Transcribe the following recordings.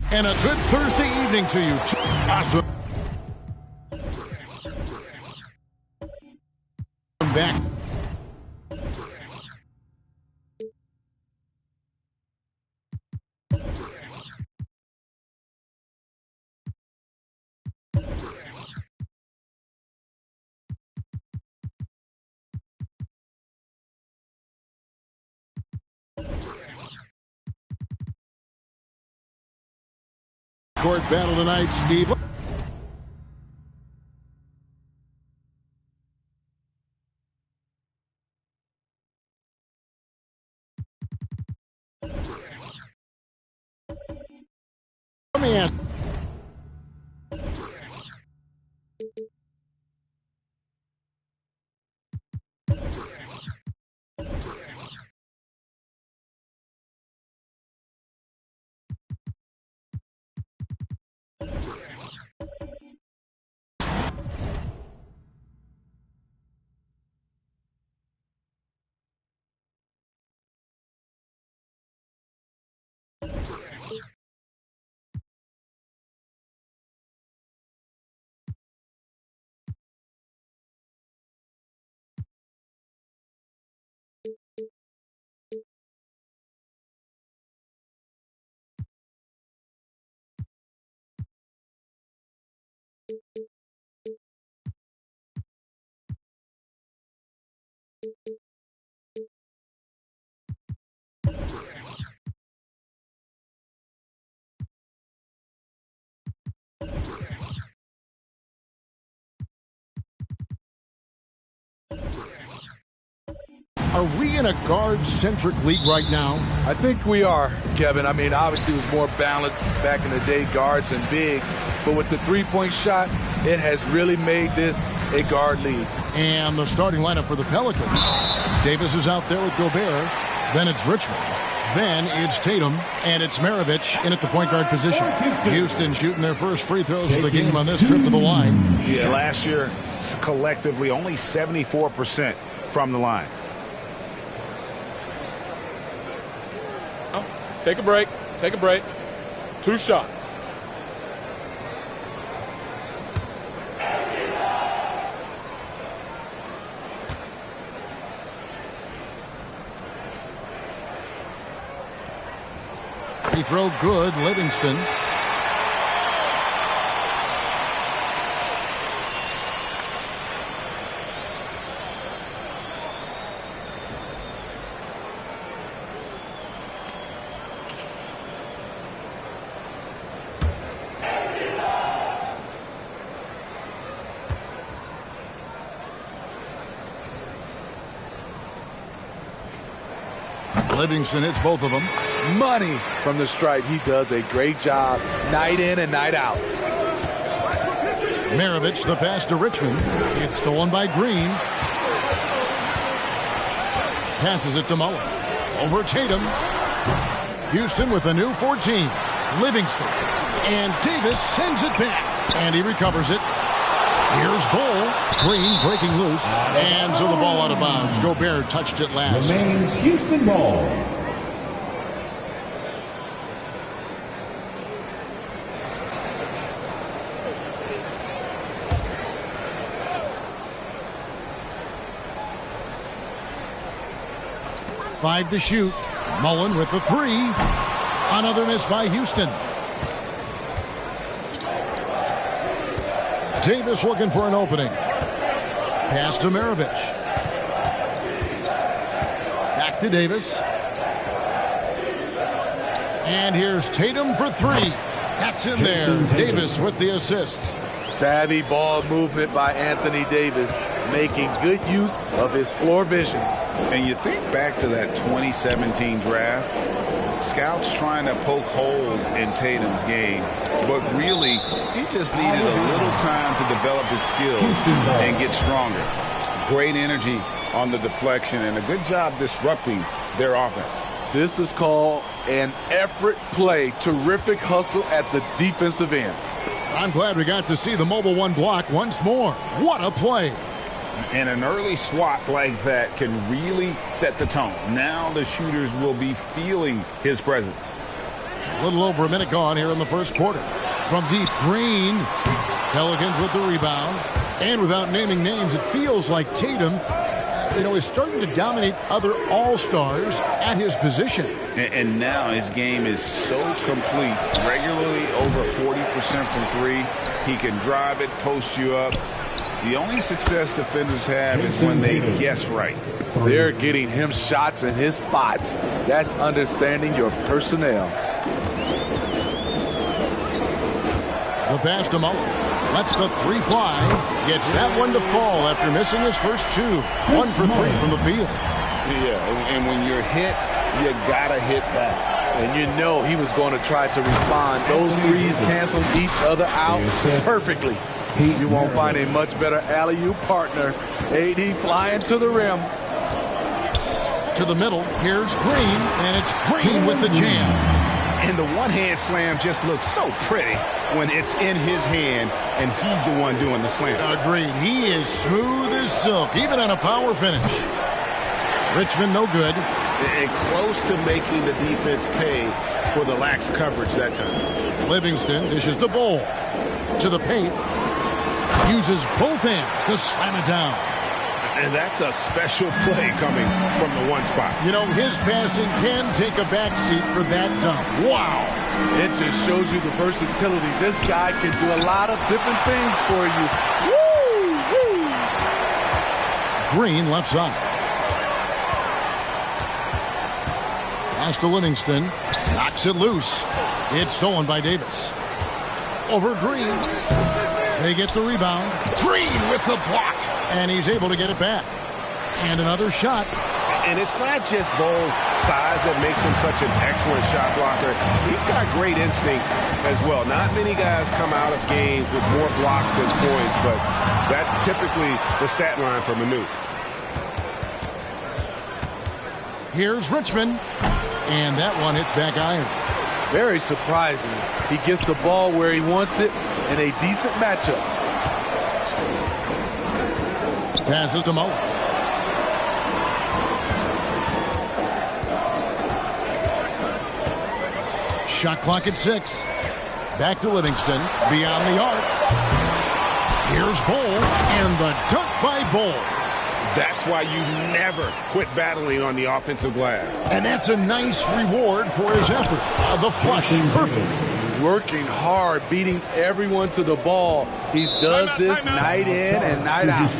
And a good Thursday evening to you. Awesome. Back. Court battle tonight, Steve. Let me ask. Are we in a guard-centric league right now? I think we are, Kevin. I mean, obviously it was more balanced back in the day, guards and bigs. But with the three-point shot, it has really made this a guard league. And the starting lineup for the Pelicans. Davis is out there with Gobert. Then it's Richmond. Then it's Tatum. And it's Maravich in at the point guard position. Houston shooting their first free throws of the game on this trip to the line. Yeah, last year, collectively, only 74% from the line. Take a break. Take a break. 2 shots. Free throw good, Livingston. Livingston hits both of them. money from the stripe. He does a great job night in and night out. Maravich, the pass to Richmond. It's stolen by Green. Passes it to Mullen. Over Tatum. Houston with a new 14. Livingston. And Davis sends it back. And he recovers it. Here's Bull. Green breaking loose. And so the ball out of bounds. Gobert touched it last. Remains Houston ball. Five to shoot. Mullen with the three. Another miss by Houston. Davis looking for an opening. Pass to Maravich. Back to Davis. And here's Tatum for three. That's in there. Davis with the assist. Savvy ball movement by Anthony Davis, making good use of his floor vision. And you think back to that 2017 draft, scouts trying to poke holes in Tatum's game, but really, he just needed a little time to develop his skills and get stronger. Great energy on the deflection and a good job disrupting their offense. This is called an effort play. Terrific hustle at the defensive end. I'm glad we got to see the mobile one block once more. What a play. And an early swat like that can really set the tone. Now the shooters will be feeling his presence. A little over a minute gone here in the first quarter. From deep, Green. Pelicans with the rebound. And without naming names, it feels like Tatum, is starting to dominate other all-stars at his position. And now his game is so complete. Regularly over 40% from three. He can drive it, post you up. The only success defenders have is when they guess right. They're getting him shots in his spots. That's understanding your personnel. The pass to Mullen. Lets the three fly. Gets that one to fall after missing his first two. 1 for 3 from the field. Yeah, and when you're hit, you gotta hit back. And you know he was going to try to respond. Those threes canceled each other out perfectly. You won't find a much better alley-oop partner. AD flying to the rim. To the middle. Here's Green. And it's Green with the jam. And the one-hand slam just looks so pretty when it's in his hand and he's the one doing the slam. Agreed. He is smooth as silk, even on a power finish. Richmond no good. And close to making the defense pay for the lax coverage that time. Livingston dishes the Bull. To the paint. Uses both hands to slam it down. And that's a special play coming from the one spot. His passing can take a backseat for that dunk. Wow. It just shows you the versatility. This guy can do a lot of different things for you. Woo! Woo! Green left side. Pass to Livingston. Knocks it loose. It's stolen by Davis. Over Green. They get the rebound. Green with the block. And he's able to get it back. And another shot. And it's not just Bull's size that makes him such an excellent shot blocker. He's got great instincts as well. Not many guys come out of games with more blocks than points, but that's typically the stat line for Manute. Here's Richmond. And that one hits back iron. Very surprising. He gets the ball where he wants it in a decent matchup. Passes to Mullen. Shot clock at 6. Back to Livingston. Beyond the arc. Here's Bull. And the dunk by Bull. That's why you never quit battling on the offensive glass. And that's a nice reward for his effort. The flush. Perfect. Working hard, beating everyone to the ball. He does this night in and night out.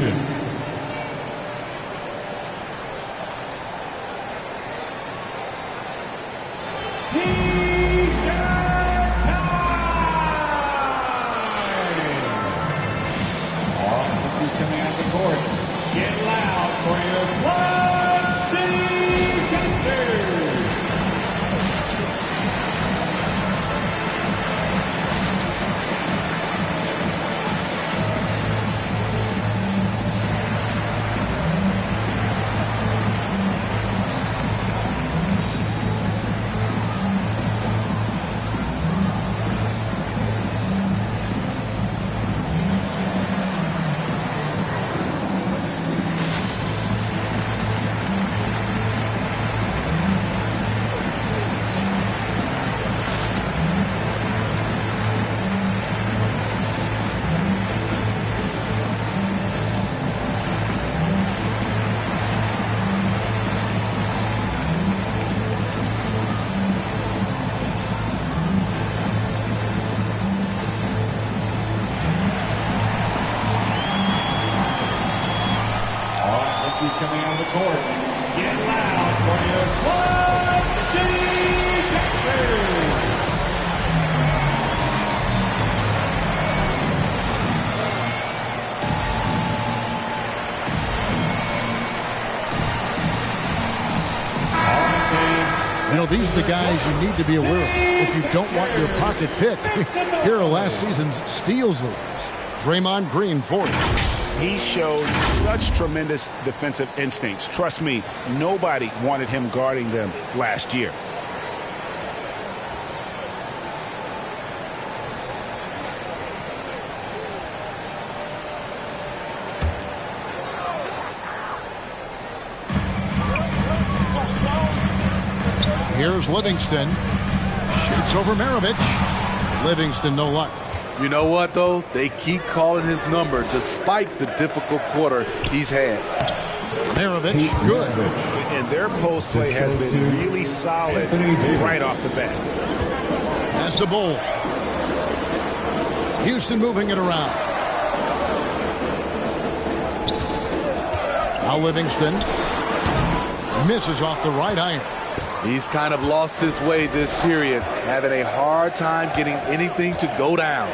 He's coming on the court. Get loud for your Quad City Texans. You know, these are the guys you need to be aware of if you don't want your pocket picked. Here are last season's steals leaders. Draymond Green, 40. He showed such tremendous defensive instincts. Trust me, nobody wanted him guarding them last year. Here's Livingston. Shoots over Maravich. Livingston, no luck. You know what, though? They keep calling his number despite the difficult quarter he's had. Maravich, good. And their post play has been really solid right off the bat. Has the ball. Houston moving it around. Now Livingston misses off the right iron. He's kind of lost his way this period, having a hard time getting anything to go down.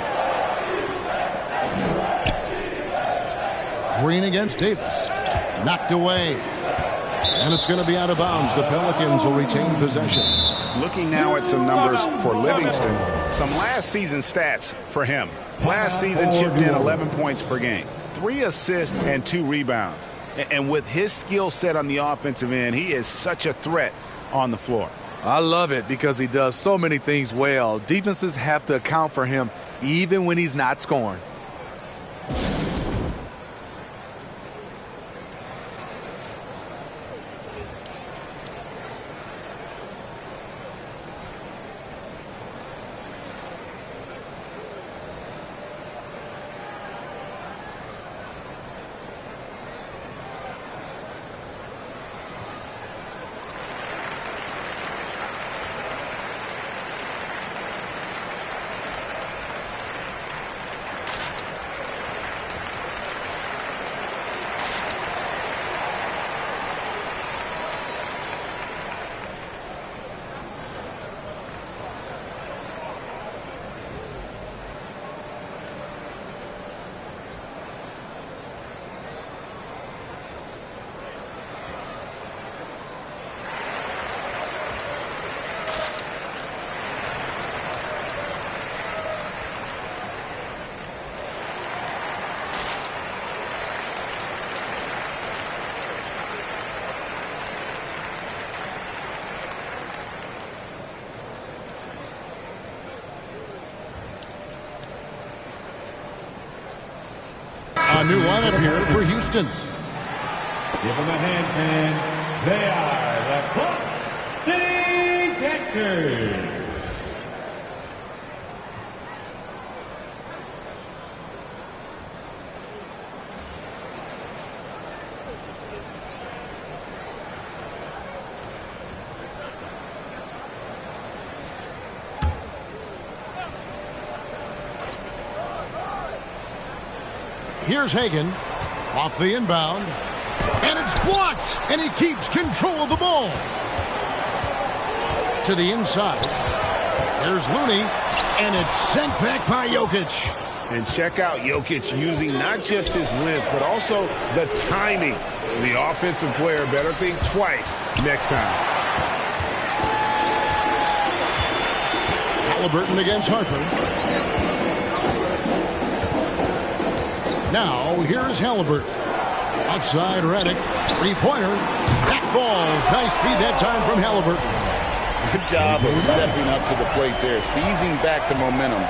Green against Davis. Knocked away. And it's going to be out of bounds. The Pelicans will retain possession. Looking now at some numbers for Livingston. Some last season stats for him. Last season chipped in 11 points per game. 3 assists and 2 rebounds. And with his skill set on the offensive end, he is such a threat on the floor. I love it because he does so many things well. Defenses have to account for him even when he's not scoring. A new lineup here for Houston. Give them a hand, fans. They are the Clutch City Texans. Here's Hagan off the inbound, and it's blocked, and he keeps control of the ball. To the inside. Here's Looney, and it's sent back by Jokic. And check out Jokic using not just his length, but also the timing. The offensive player better think twice next time. Halliburton against Harper. Now, here's Halliburton. Outside Redick. Three-pointer. That falls. Nice feed that time from Halliburton. Good job of stepping up to the plate there, seizing back the momentum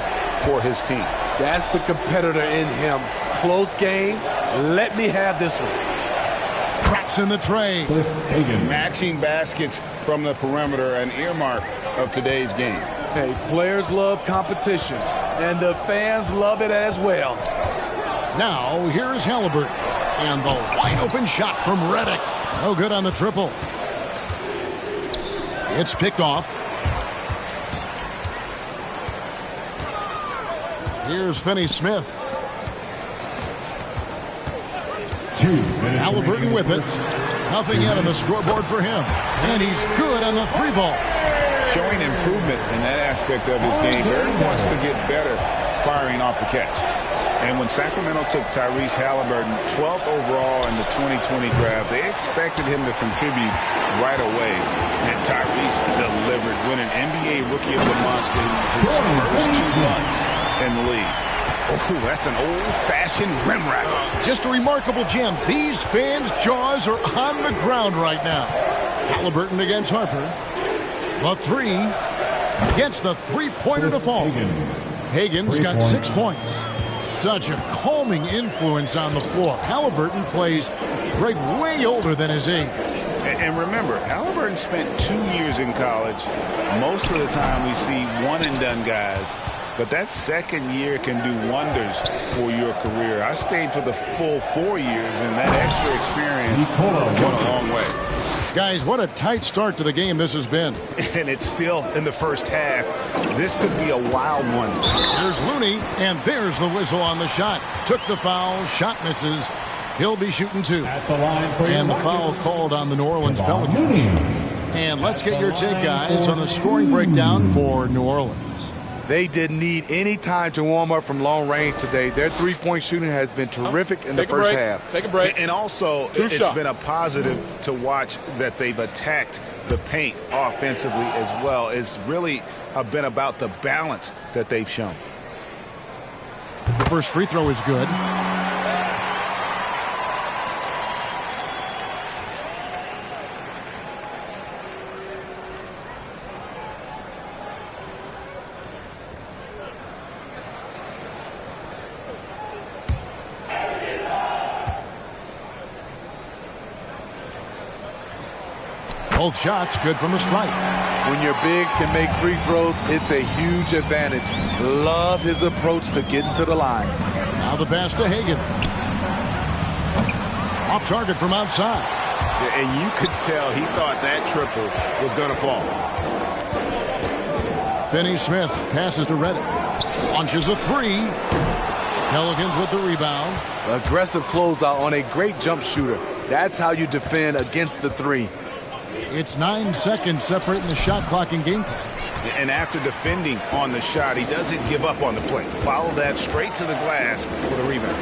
for his team. That's the competitor in him. Close game. Let me have this one. Traps in the tray. Matching baskets from the perimeter, an earmark of today's game. Hey, players love competition, and the fans love it as well. Now, here's Halliburton. And the wide-open shot from Redick. No good on the triple. It's picked off. Here's Finney-Smith. Halliburton with it. Nothing yet on the scoreboard for him. And he's good on the 3-ball. Showing improvement in that aspect of his game. Barry wants to get better firing off the catch. And when Sacramento took Tyrese Halliburton 12th overall in the 2020 draft, they expected him to contribute right away. And Tyrese delivered, winning NBA Rookie of the Month in his first 2 months in the league. Oh, that's an old-fashioned rim rack. Just a remarkable gem. These fans' jaws are on the ground right now. Halliburton against Harper. The 3 against the 3-pointer to fall. Hagen's got 6 points. Such a calming influence on the floor. Halliburton plays great, way older than his age. And remember, Halliburton spent 2 years in college. Most of the time we see one-and-done guys. But that second year can do wonders for your career. I stayed for the full 4 years, and that extra experience went a long way. Guys, what a tight start to the game this has been. And it's still in the first half. This could be a wild one. There's Looney, and there's the whistle on the shot. Took the foul, shot misses. He'll be shooting 2. And the foul called on the New Orleans Pelicans. And let's get your take, guys, on the scoring breakdown for New Orleans. They didn't need any time to warm up from long range today. Their 3-point shooting has been terrific in the first half. Take a break. And also, it's been a positive to watch that they've attacked the paint offensively as well. It's really been about the balance that they've shown. The first free throw is good. Both shots good from the stripe. When your bigs can make free throws, it's a huge advantage. Love his approach to getting to the line. Now the pass to Hagen. Off target from outside. Yeah, and you could tell he thought that triple was going to fall. Finney-Smith passes to Reddick. Launches a 3. Pelicans with the rebound. Aggressive closeout on a great jump shooter. That's how you defend against the 3. It's 9 seconds separating the shot clock and game clock. And after defending on the shot, he doesn't give up on the play. Follow that straight to the glass for the rebound.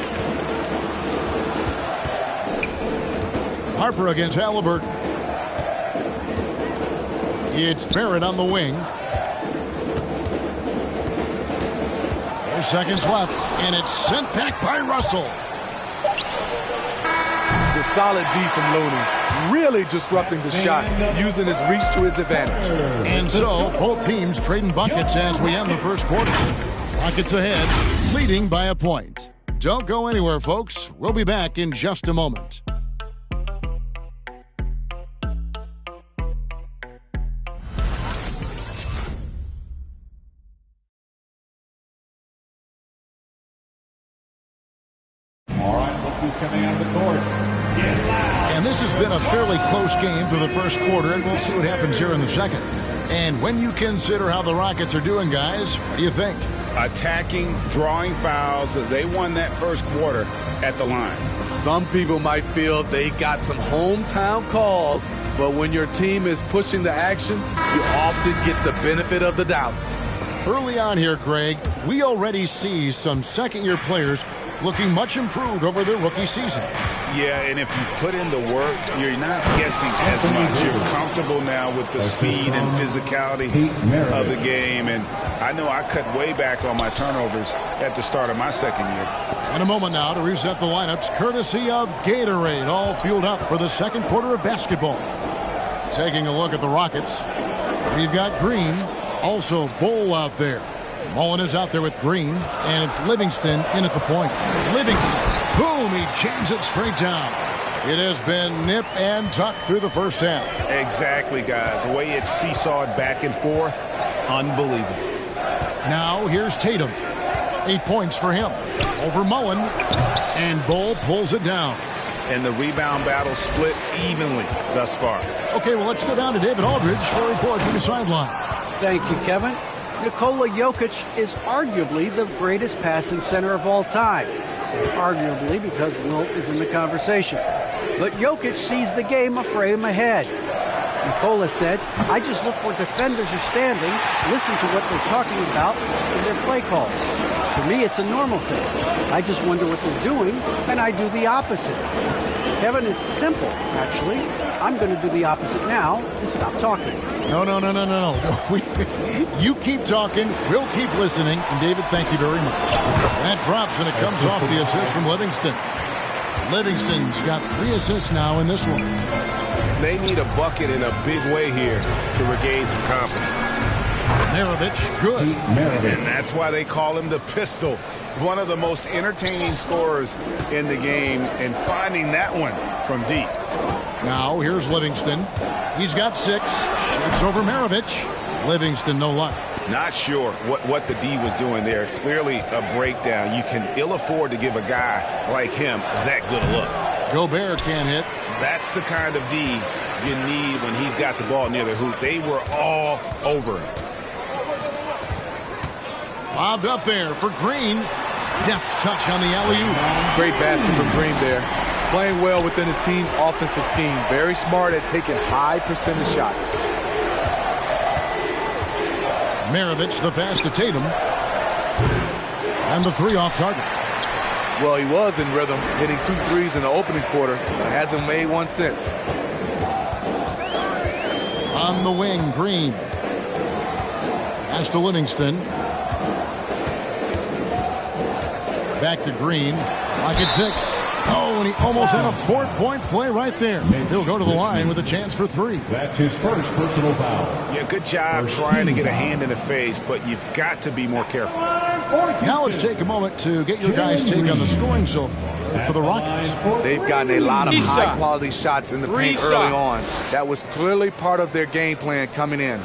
Harper against Halliburton. It's Barrett on the wing. 4 seconds left, and it's sent back by Russell. The solid D from Looney. Really disrupting the shot, using his reach to his advantage. And so, both teams trading buckets as we end the first quarter. Rockets ahead, leading by a point. Don't go anywhere, folks. We'll be back in just a moment. All right, look who's coming out of the court. Get loud. And this has been a fairly close game for the first quarter, and we'll see what happens here in the second. And when you consider how the Rockets are doing, guys, what do you think? Attacking, drawing fouls. They won that first quarter at the line. Some people might feel they got some hometown calls, but when your team is pushing the action, you often get the benefit of the doubt. Early on here, Greg, we already see some second-year players looking much improved over their rookie seasons. Yeah, and if you put in the work, you're not guessing as much. You're comfortable now with the speed and physicality of the game. And I know I cut way back on my turnovers at the start of my second year. In a moment now to reset the lineups, courtesy of Gatorade, all fueled up for the second quarter of basketball. Taking a look at the Rockets, we've got Green, also Bull out there. Mullen is out there with Green, and it's Livingston in at the point. Livingston, boom, he jams it straight down. It has been nip and tuck through the first half. Exactly, guys. The way it's seesawed back and forth, unbelievable. Now here's Tatum. 8 points for him. Over Mullen, and Bull pulls it down. And the rebound battle split evenly thus far. Okay, well, let's go down to David Aldridge for a report from the sideline. Thank you, Kevin. Nikola Jokic is arguably the greatest passing center of all time. I say arguably because Wilt is in the conversation. But Jokic sees the game a frame ahead. Nikola said, I just look where defenders are standing, listen to what they're talking about in their play calls. For me, it's a normal thing. I just wonder what they're doing, and I do the opposite. Kevin, it's simple, actually. I'm going to do the opposite now and stop talking. No. You keep talking, we'll keep listening, and David, thank you very much. That drops, and it comes off the assist from Livingston. Livingston's got 3 assists now in this one. They need a bucket in a big way here to regain some confidence. Maravich, good. And that's why they call him the pistol. One of the most entertaining scorers in the game, and finding that one from deep. Now here's Livingston. He's got 6. Shakes over Maravich. Livingston, no luck. Not sure what the D was doing there. Clearly a breakdown. You can ill afford to give a guy like him that good a look. Gobert can't hit. That's the kind of D you need when he's got the ball near the hoop. They were all over him. Lobbed up there for Green. Deft touch on the alley-oop. Great basket from Green there. Playing well within his team's offensive scheme. Very smart at taking high percentage shots. Maravich, the pass to Tatum. And the 3 off target. Well, he was in rhythm, hitting 2 threes in the opening quarter, but hasn't made one since. On the wing, Green. Pass to Livingston. Back to Green. Pocket 6. Oh, and he almost had a 4-point play right there. He'll go to the line with a chance for 3. That's his first personal foul. Yeah, good job trying to get a hand in the face, but you've got to be more careful. Now let's take a moment to get your guys' take on the scoring so far for the Rockets. They've gotten a lot of high-quality shots in the paint early on. That was clearly part of their game plan coming in.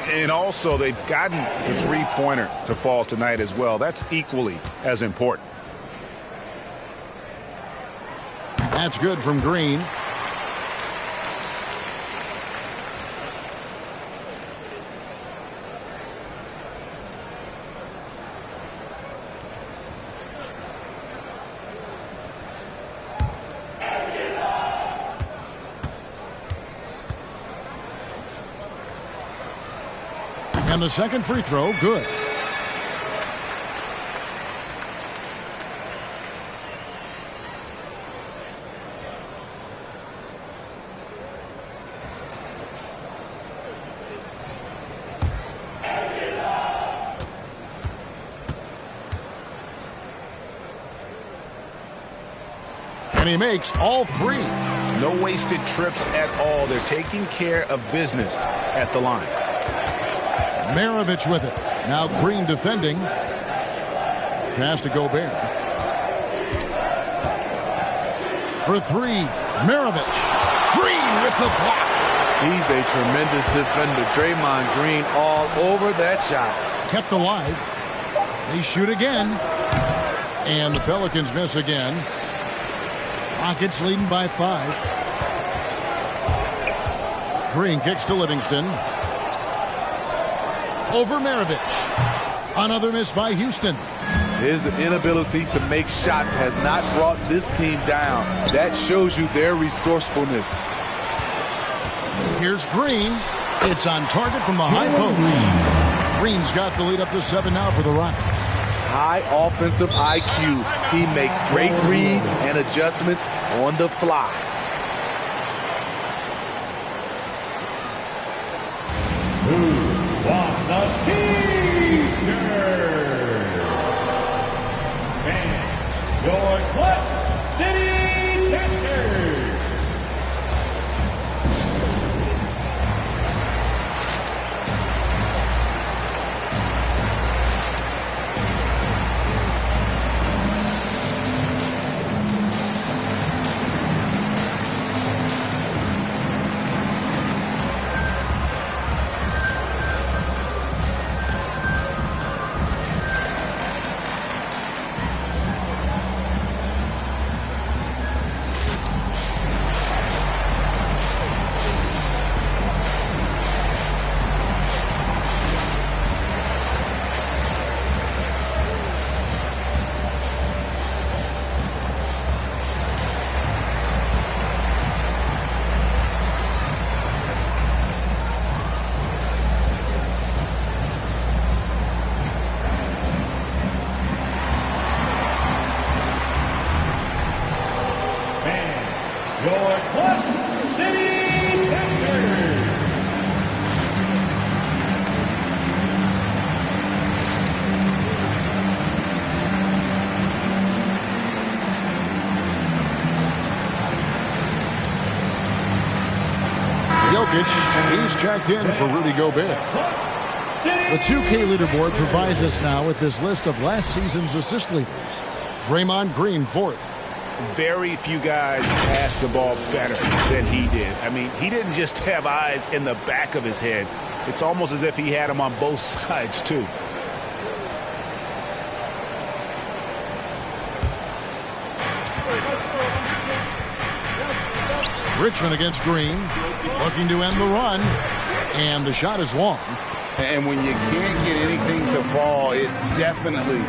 And also, they've gotten the 3-pointer to fall tonight as well. That's equally as important. That's good from Green. And the second free throw, good. And he makes all 3. No wasted trips at all. They're taking care of business at the line. Maravich with it. Now Green defending. Pass to Gobert. For 3, Maravich. Green with the block. He's a tremendous defender. Draymond Green all over that shot. Kept alive. They shoot again. And the Pelicans miss again. Rockets leading by 5. Green kicks to Livingston. Over Maravich. Another miss by Houston. His inability to make shots has not brought this team down. That shows you their resourcefulness. Here's Green. It's on target from the high post. Green's got the lead up to 7 now for the Rockets. High offensive IQ. He makes great reads and adjustments on the fly. Who wants a T-shirt? And your Clip City Texters. Jokic. He's checked in for Rudy Gobert. The 2K leaderboard provides us now with this list of last season's assist leaders. Draymond Green, 4th. Very few guys pass the ball better than he did. I mean, he didn't just have eyes in the back of his head. It's almost as if he had them on both sides, too. Richmond against Green, looking to end the run, and the shot is long. And when you can't get anything to fall, it definitely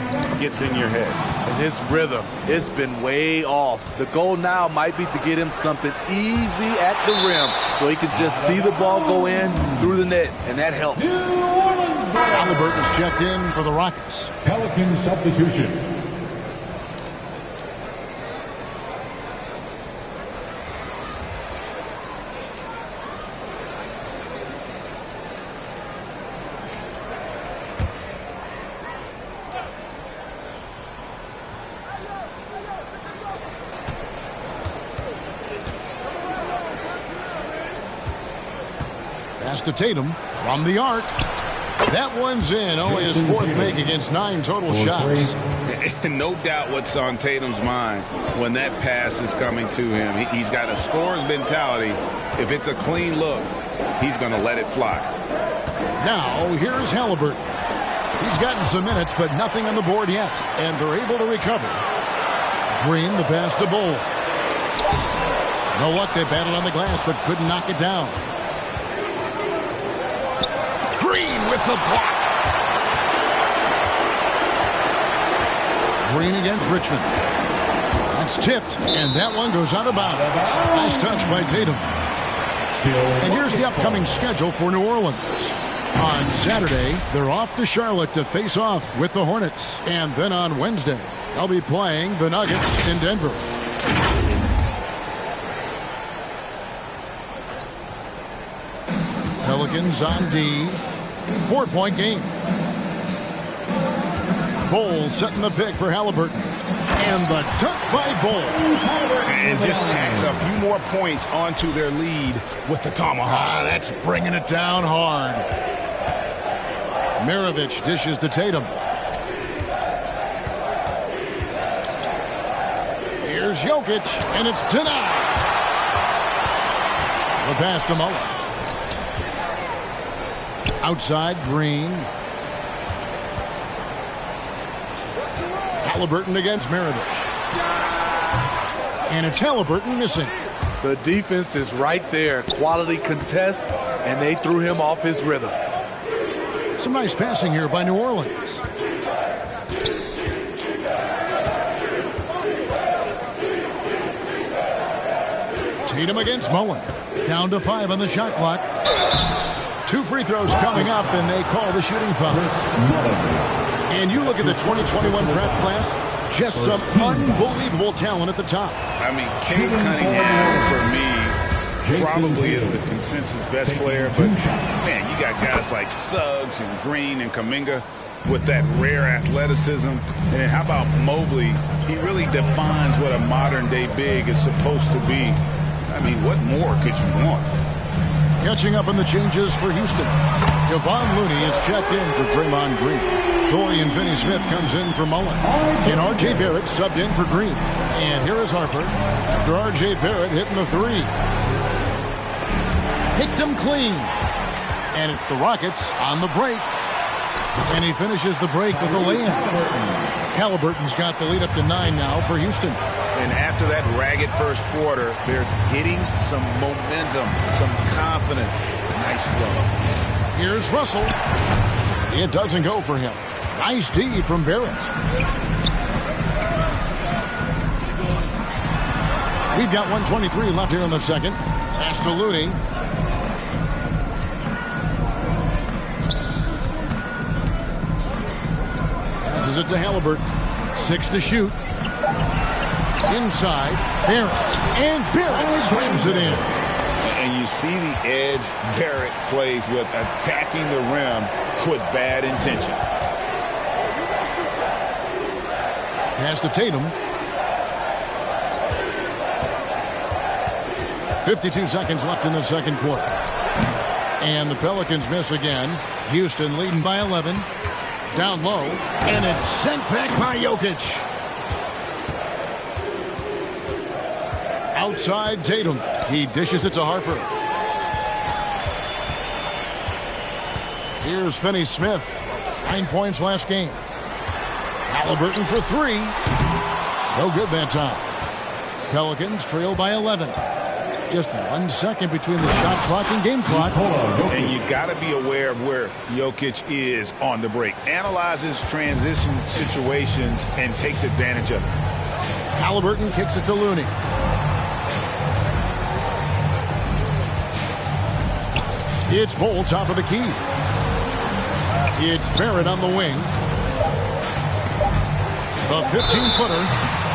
gets in your head. And his rhythm, it's been way off. The goal now might be to get him something easy at the rim so he can just see the ball go in through the net, and that helps. Halliburton's checked in for the Rockets. Pelican substitution. Pass to Tatum from the arc. That one's in. Only his 4th make against 9 total shots. No doubt what's on Tatum's mind when that pass is coming to him. He's got a scorer's mentality. If it's a clean look, he's going to let it fly. Now, here's Halliburton. He's gotten some minutes, but nothing on the board yet, and they're able to recover. Green, the pass to Bull. No luck. They battled on the glass, but couldn't knock it down. Green with the block. Green against Richmond. That's tipped, and that one goes out of bounds. Nice touch by Tatum. And here's the upcoming schedule for New Orleans. On Saturday, they're off to Charlotte to face off with the Hornets. And then on Wednesday, they'll be playing the Nuggets in Denver. Pelicans on D. 4-point game. Bull setting the pick for Halliburton. And the dunk by Bull. And just tacks a few more points onto their lead with the tomahawk. That's bringing it down hard. Maravich dishes to Tatum. Here's Jokic, and it's denied. The pass to Mullen. Outside, Green. Halliburton against Maravich. And it's Halliburton missing. The defense is right there. Quality contest, and they threw him off his rhythm. Some nice passing here by New Orleans. Tatum against Mullen. Down to 5 on the shot clock. 2 free throws coming up, and they call the shooting foul. And you look at the 2021 draft class, just some unbelievable talent at the top. I mean, Cade Cunningham, for me, probably is the consensus best player. But, man, you got guys like Suggs and Green and Kuminga with that rare athleticism. And then how about Mobley? He really defines what a modern-day big is supposed to be. I mean, what more could you want? Catching up on the changes for Houston. Kevon Looney is checked in for Draymond Green. Dorian Finney-Smith comes in for Mullen. And R.J. Barrett subbed in for Green. And here is Harper after R.J. Barrett hitting the 3. Hit them clean. And it's the Rockets on the break. And he finishes the break with a lay-in. Halliburton's got the lead up to 9 now for Houston. And after that ragged first quarter, they're getting some momentum, some confidence. Nice flow. Here's Russell. It doesn't go for him. Nice D from Barrett. We've got 1:23 left here in the second. Pass to Looney. Passes it to Halliburton. 6 to shoot. Inside, Barrett. And Barrett slams it in. And you see the edge Barrett plays with, attacking the rim with bad intentions. Pass to Tatum. 52 seconds left in the second quarter. And the Pelicans miss again. Houston leading by 11. Down low. And it's sent back by Jokic. Outside Tatum. He dishes it to Harper. Here's Finney-Smith. 9 points last game. Halliburton for 3. No good that time. Pelicans trail by 11. Just 1 second between the shot clock and game clock. And you got to be aware of where Jokic is on the break. Analyzes transition situations and takes advantage of it. Halliburton kicks it to Looney. It's Bull, top of the key. It's Barrett on the wing. The 15-footer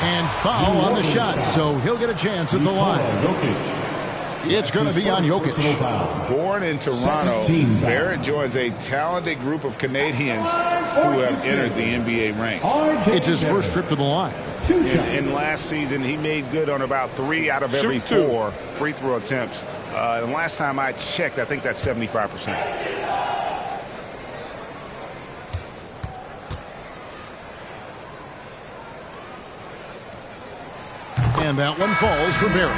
and foul on the shot, so he'll get a chance at the line. It's going to be on Jokic. Born in Toronto, Barrett joins a talented group of Canadians who have entered the NBA ranks. It's his first trip to the line. In last season, he made good on about 3 out of every 4 free throw attempts. And last time I checked, I think that's 75%. And that one falls for Barrett.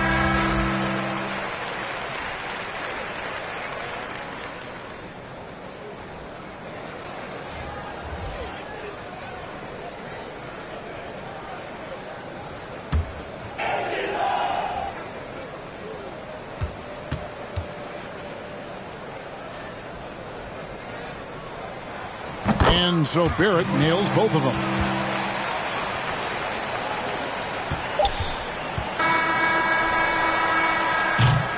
And so Barrett nails both of them.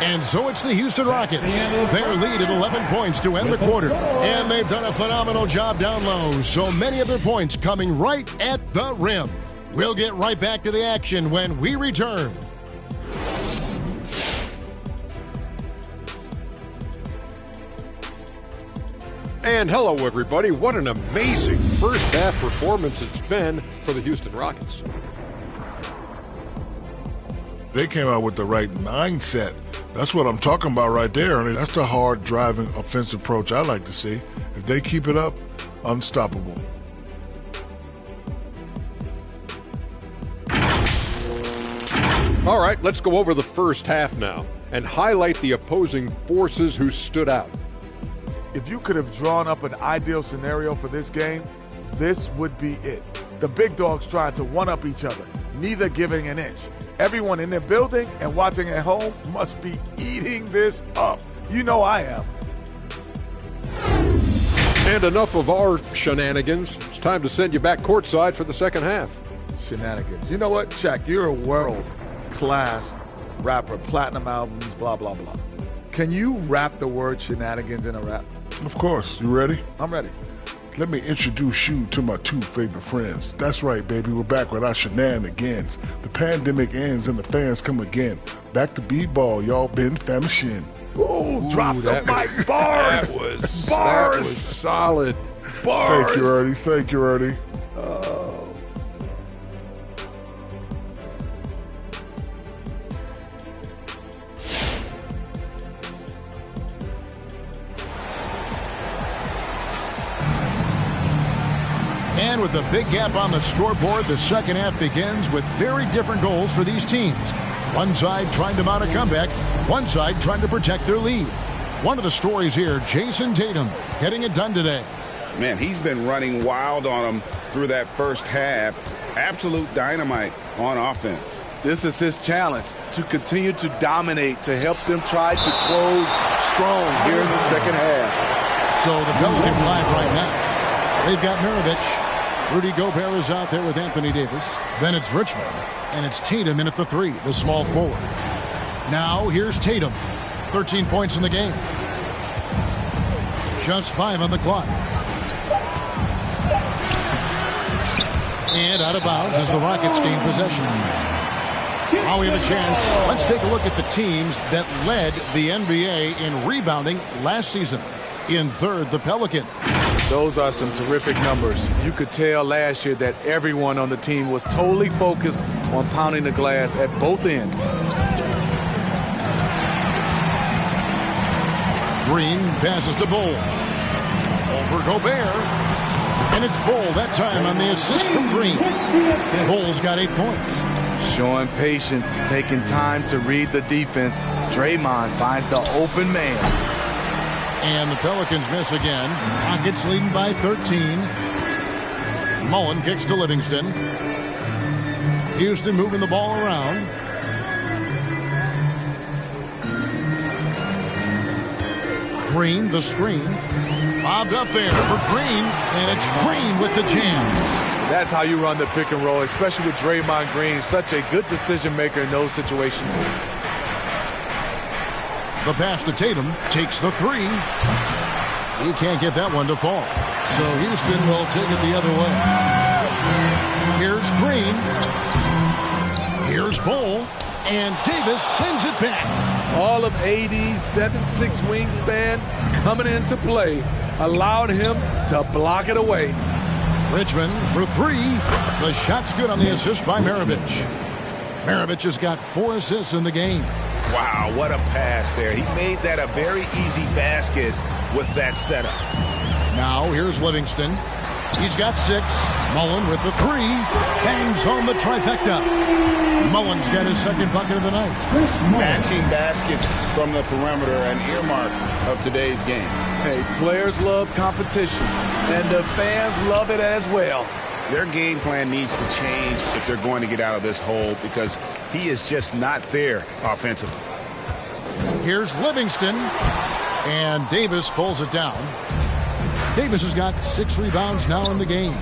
And so it's the Houston Rockets. Their lead at 11 points to end the quarter. And they've done a phenomenal job down low. So many of their points coming right at the rim. We'll get right back to the action when we return. And hello, everybody. What an amazing first half performance it's been for the Houston Rockets. They came out with the right mindset. That's what I'm talking about right there. And that's the hard driving offensive approach I like to see. If they keep it up, unstoppable. All right, let's go over the first half now and highlight the opposing forces who stood out. If you could have drawn up an ideal scenario for this game, this would be it. The big dogs trying to one-up each other, neither giving an inch. Everyone in their building and watching at home must be eating this up. You know I am. And enough of our shenanigans. It's time to send you back courtside for the second half. Shenanigans. You know what, Shaq? You're a world-class rapper, platinum albums, blah, blah, blah. Can you rap the word shenanigans in a rap? Of course. You ready? I'm ready. Let me introduce you to my 2 favorite friends. That's right, baby. We're back with our shenanigans. The pandemic ends and the fans come again. Back to b-ball, y'all been famishing. Ooh, drop the mic. Bars. That was Bars. solid. Bars. Thank you, Ernie. Thank you, Ernie. And with a big gap on the scoreboard, the second half begins with very different goals for these teams. One side trying to mount a comeback, one side trying to protect their lead. One of the stories here, Jason Tatum, getting it done today. Man, he's been running wild on them through that first half. Absolute dynamite on offense. This is his challenge, to continue to dominate, to help them try to close strong here in the second half. So the Pelican 5 right now. They've got Maravich. Rudy Gobert is out there with Anthony Davis. Then it's Richmond. And it's Tatum in at the 3, the small forward. Now here's Tatum. 13 points in the game. Just 5 on the clock. And out of bounds as the Rockets gain possession. Now we have a chance. Let's take a look at the teams that led the NBA in rebounding last season. In third, the Pelicans. Those are some terrific numbers. You could tell last year that everyone on the team was totally focused on pounding the glass at both ends. Green passes to Bull. Over Gobert. And it's Bull that time on the assist from Green. Bull's got 8 points. Showing patience, taking time to read the defense. Draymond finds the open man. And the Pelicans miss again. Rockets leading by 13. Mullen kicks to Livingston. Houston moving the ball around. Green, the screen. Bobbed up there for Green, and it's Green with the jam. That's how you run the pick and roll, especially with Draymond Green. Such a good decision maker in those situations. The pass to Tatum takes the 3. He can't get that one to fall. So Houston will take it the other way. Here's Green. Here's Bull. And Davis sends it back. All of AD's 7'6" wingspan coming into play, allowed him to block it away. Richmond for 3. The shot's good on the assist by Maravich. Maravich has got 4 assists in the game. Wow, what a pass there. He made that a very easy basket with that setup. Now here's Livingston. He's got 6. Mullen with the 3. Bangs home the trifecta. Mullen's got his second bucket of the night. Matching baskets from the perimeter, an earmark of today's game. Hey, players love competition, and the fans love it as well. Their game plan needs to change if they're going to get out of this hole, because he is just not there offensively. Here's Livingston, and Davis pulls it down. Davis has got 6 rebounds now in the game.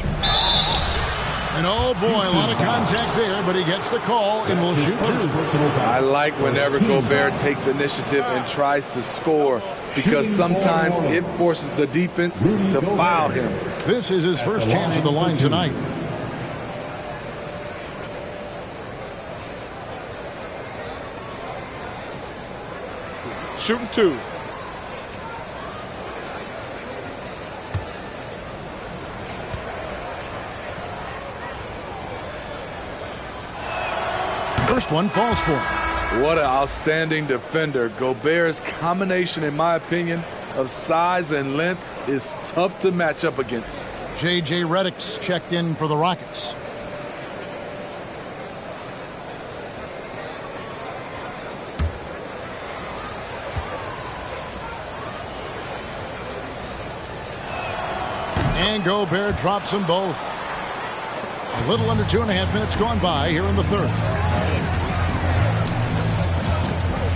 And oh boy, a lot of contact there, but he gets the call and will shoot 2. I like whenever Gobert takes initiative and tries to score, because sometimes it forces the defense to foul him. This is his first chance at the line tonight. Shooting 2. First one falls for him. What an outstanding defender. Gobert's combination, in my opinion, of size and length is tough to match up against. J.J. Redick's checked in for the Rockets. And Gobert drops them both. A little under 2.5 minutes gone by here in the third.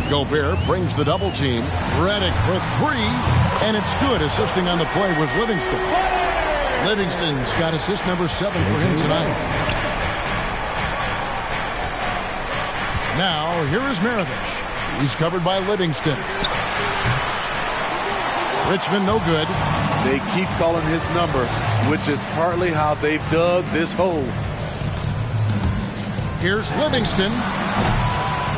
Gobert brings the double team. Redick for 3, and it's good. Assisting on the play was Livingston. Livingston's got assist number 7 for him tonight. Now, here is Maravich. He's covered by Livingston. Richmond no good. They keep calling his number, which is partly how they've dug this hole. Here's Livingston.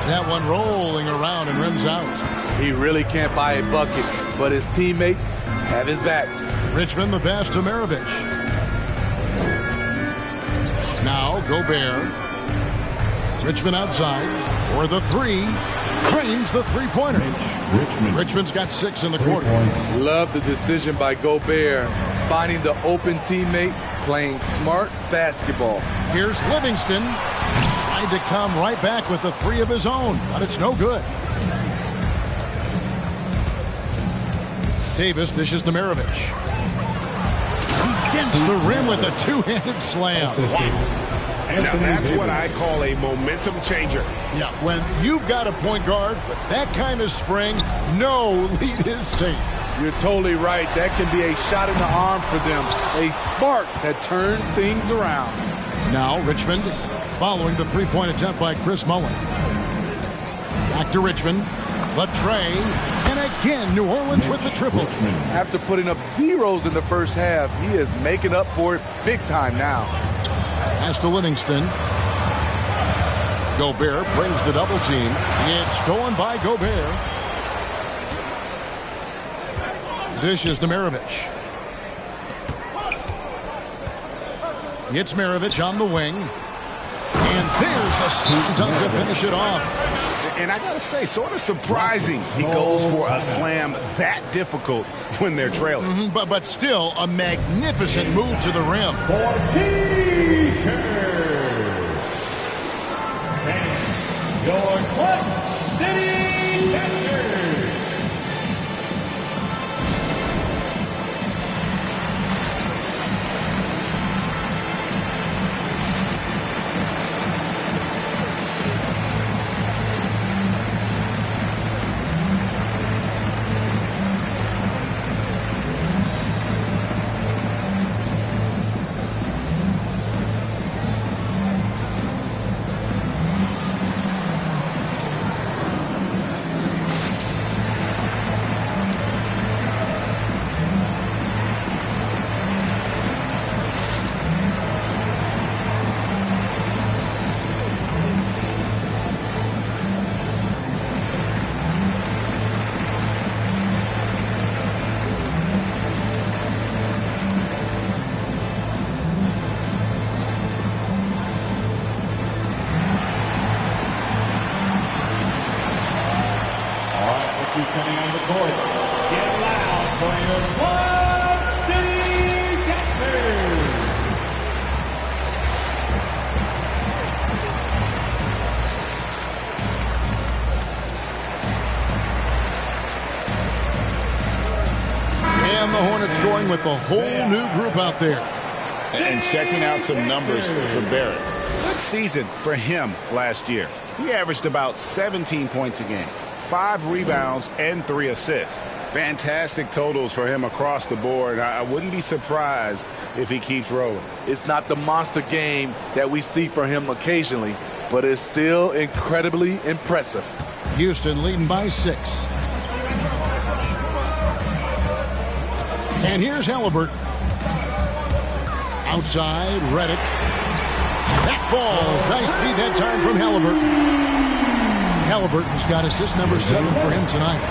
That one rolling around and rims out. He really can't buy a bucket, but his teammates have his back. Richmond the pass to Maravich. Now Gobert. Richmond outside for the 3. Cranes the 3-pointer. Richmond's got 6 in the quarter. Love the decision by Gobert, finding the open teammate, playing smart basketball. Here's Livingston. Tried to come right back with the 3 of his own, but it's no good. Davis dishes to Maravich. He dents the rim with a 2-handed slam. Now that's what I call a momentum changer. Yeah, when you've got a point guard with that kind of spring, no lead is safe. You're totally right. That can be a shot in the arm for them. A spark that turned things around. Now Richmond following the 3-point attempt by Chris Mullen. Back to Richmond. The tray. And again, New Orleans with the triple. After putting up zeros in the first half, he is making up for it big time now. Pass to Livingston. Gobert brings the double team. It's stolen by Gobert. Dishes to Maravich. It's Maravich on the wing. And there's a slam dunk to finish it off. And I got to say, sort of surprising he goes for a slam that difficult when they're trailing. But still a magnificent move to the rim. For T-shirts. And your Clutch City Captors. Who's coming on the court? Get loud for your Clutch City Captors. And the Hornets going with a whole new group out there. And checking out some numbers for Barrett. Good season for him last year. He averaged about 17 points a game, 5 rebounds, and 3 assists. Fantastic totals for him across the board. I wouldn't be surprised if he keeps rolling. It's not the monster game that we see from him occasionally, but it's still incredibly impressive. Houston leading by 6. And here's Halliburton. Outside, Reddick. That falls. Nice feed that time from Halliburton. Halliburton's got assist number 7 for him tonight.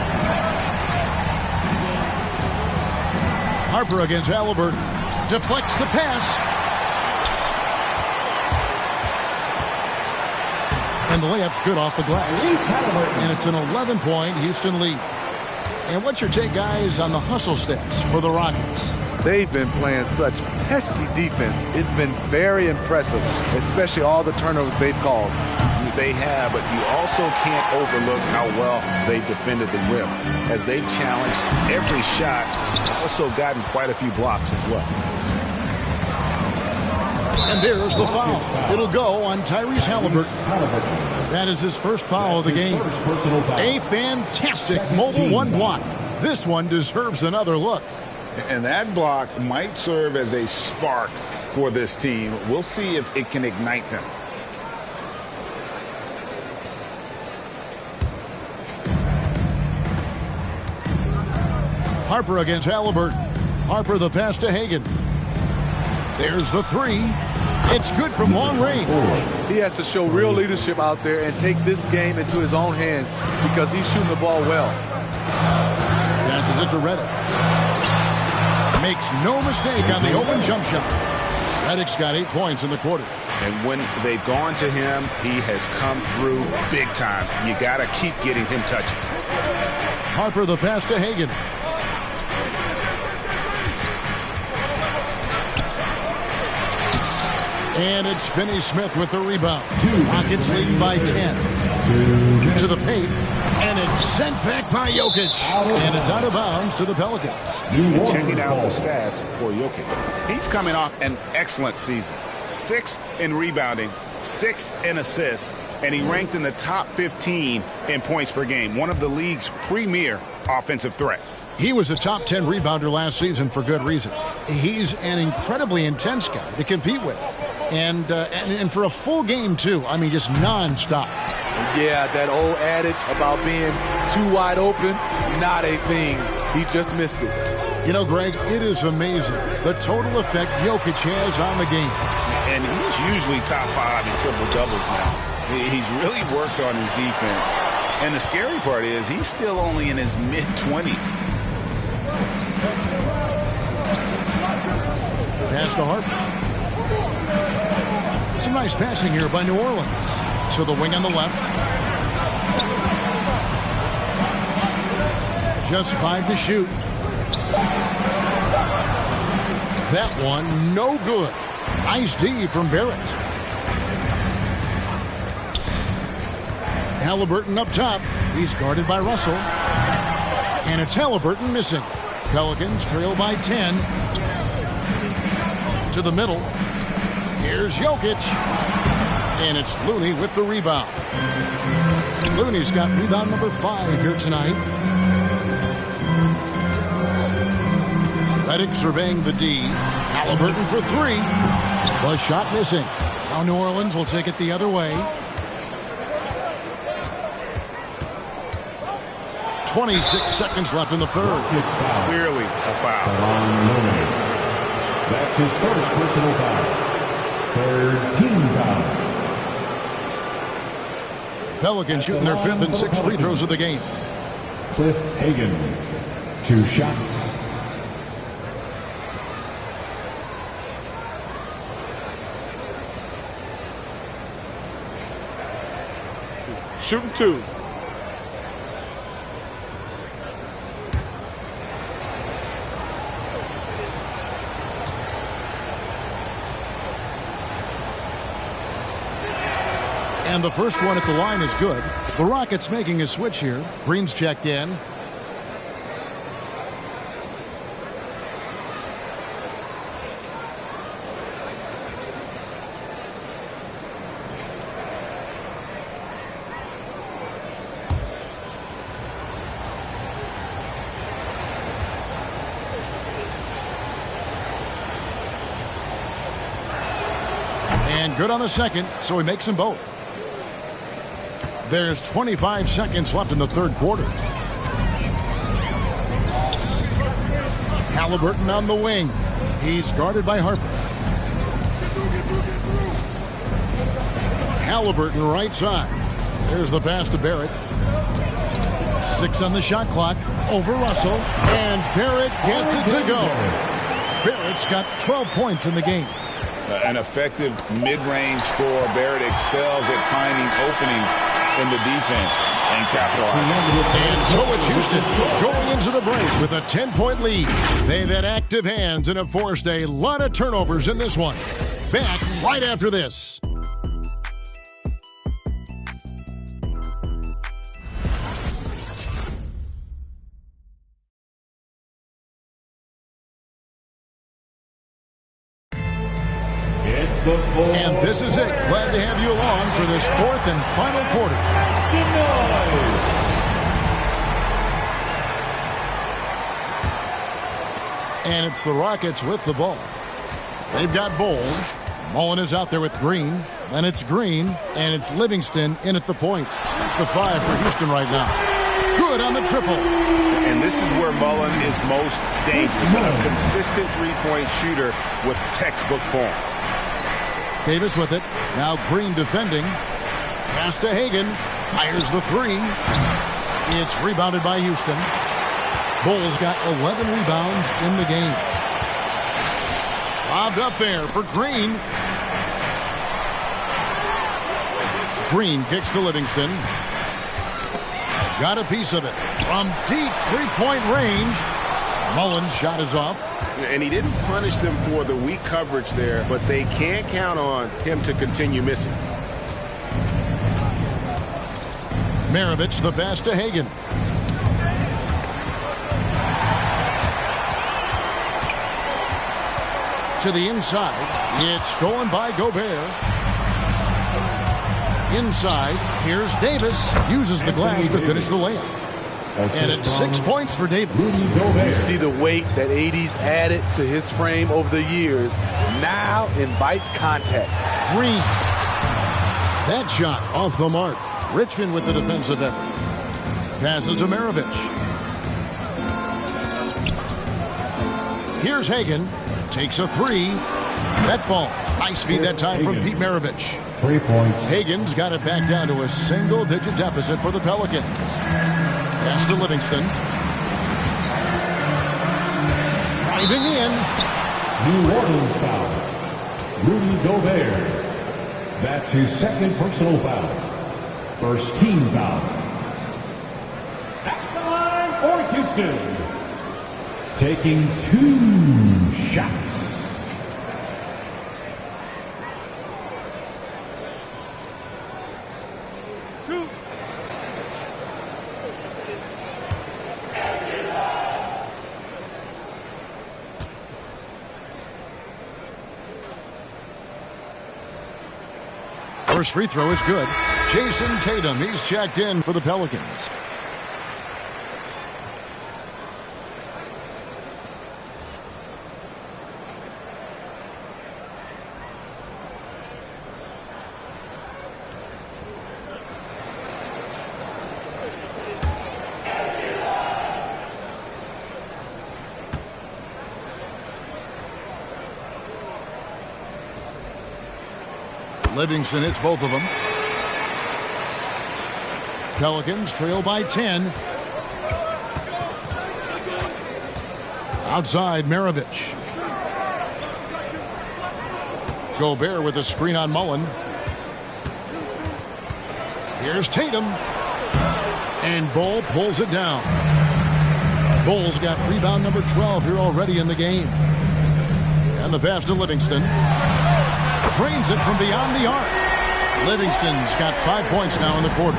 Harper against Halliburton. Deflects the pass. And the layup's good off the glass. And it's an 11-point Houston lead. And what's your take, guys, on the hustle stats for the Rockets? They've been playing such pesky defense. It's been very impressive, especially all the turnovers they've caused. They have, but you also can't overlook how well they've defended the rim, as they've challenged every shot, also gotten quite a few blocks as well. And there's the foul. It'll go on Tyrese Halliburton. That is his first foul of the game. A fantastic mobile one block. This one deserves another look. And that block might serve as a spark for this team. We'll see if it can ignite them. Harper against Halliburton. Harper the pass to Hagan. There's the 3. It's good from long range. He has to show real leadership out there and take this game into his own hands because he's shooting the ball well. Passes it to Reddick. Makes no mistake on the open jump shot. Reddick's got 8 points in the quarter. And when they've gone to him, he has come through big time. You got to keep getting him touches. Harper the pass to Hagan. And it's Finney-Smith with the rebound. Rockets leading by 10. To the paint. And it's sent back by Jokic. And it's out of bounds to the Pelicans. And checking out the stats for Jokic. He's coming off an excellent season. 6th in rebounding, 6th in assists, and he ranked in the top 15 in points per game. One of the league's premier offensive threats. He was a top 10 rebounder last season for good reason. He's an incredibly intense guy to compete with. And for a full game, too. I mean, just nonstop. Yeah, that old adage about being too wide open, not a thing. He just missed it. You know, Greg, it is amazing the total effect Jokic has on the game. And he's usually top 5 in triple-doubles now. He's really worked on his defense. And the scary part is he's still only in his mid-20s. Pass to Harper. Some nice passing here by New Orleans. To the wing on the left. Just 5 to shoot. That one, no good. Nice D from Barrett. Halliburton up top. He's guarded by Russell. And it's Halliburton missing. Pelicans trail by 10. To the middle. Here's Jokic. And it's Looney with the rebound. Looney's got rebound number 5 here tonight. Redick surveying the D. Halliburton for 3. The shot missing. Now New Orleans will take it the other way. 26 seconds left in the third. Clearly a foul. That's his first personal foul. Third team foul. Pelicans shooting their 5th and 6th free throws of the game. Cliff Hagan, 2 shots. Shooting 2. And the first one at the line is good. The Rockets making a switch here. Green's checked in. And good on the second, so he makes them both. There's 25 seconds left in the third quarter. Halliburton on the wing. He's guarded by Harper. Halliburton right side. There's the pass to Barrett. 6 on the shot clock. Over Russell. And Barrett gets it to go. Barrett's got 12 points in the game. An effective mid-range scorer. Barrett excels at finding openings in the defense and capitalizing. And so it's Houston going into the break with a 10-point lead. They've had active hands and have forced a lot of turnovers in this one. Back right after this. And this is it. Glad to have you along for this 4th and final quarter. And it's the Rockets with the ball. They've got Bowles. Mullen is out there with Green. Then it's Green, and it's Livingston in at the point. It's the 5 for Houston right now. Good on the triple. And this is where Mullen is most dangerous. A consistent three-point shooter with textbook form. Davis with it. Now Green defending. Pass to Hagan. Fires the 3. It's rebounded by Houston. Bulls got 11 rebounds in the game. Lobbed up there for Green. Green kicks to Livingston. Got a piece of it. From deep three-point range. Mullen's shot is off. And he didn't punish them for the weak coverage there, but they can't count on him to continue missing. Maravich the pass to Hagan. To the inside. It's stolen by Gobert. Inside. Here's Davis. Uses the glass to finish the layup. And it's 6 points for Davis. You see the weight that AD's added to his frame over the years. Now invites contact. Green. That shot off the mark. Richmond with the defensive effort. Passes to Maravich. Here's Hagan. Takes a 3. That falls. Nice feed that time from Pete Maravich. 3 points. Hagan's got it back down to a single-digit deficit for the Pelicans. Pass to Livingston. Driving in. New Orleans foul. Rudy Gobert. That's his second personal foul. First team foul. At the line for Houston, taking 2 shots. First free throw is good. Jason Tatum, he's checked in for the Pelicans. Livingston hits both of them. Pelicans trail by 10. Outside, Maravich. Gobert with a screen on Mullen. Here's Tatum. And Bull pulls it down. Bull's got rebound number 12 here already in the game. And the pass to Livingston. Drains it from beyond the arc. Livingston's got 5 points now in the quarter.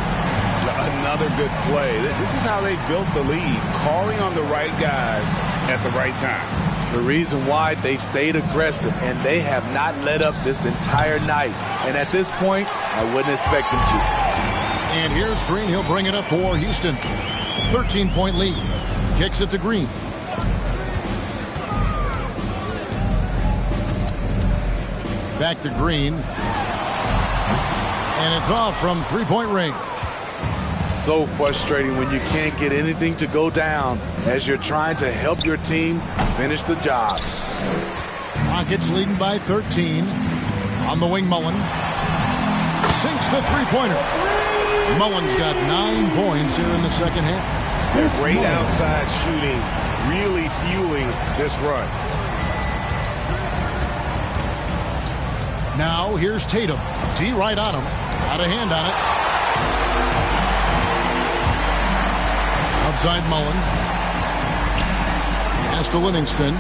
Another good play. This is how they built the lead, calling on the right guys at the right time. The reason why they've stayed aggressive and they have not let up this entire night. And at this point, I wouldn't expect them to. And here's Green. He'll bring it up for Houston. 13-point lead. Kicks it to Green. Back to Green. And it's off from three-point range. So frustrating when you can't get anything to go down as you're trying to help your team finish the job. Rockets leading by 13. On the wing, Mullen. Sinks the three-pointer. Mullen's got 9 points here in the second half. Great outside shooting, really fueling this run. Now here's Tatum. D right on him. Got a hand on it. Outside Mullen. Pass to Livingston.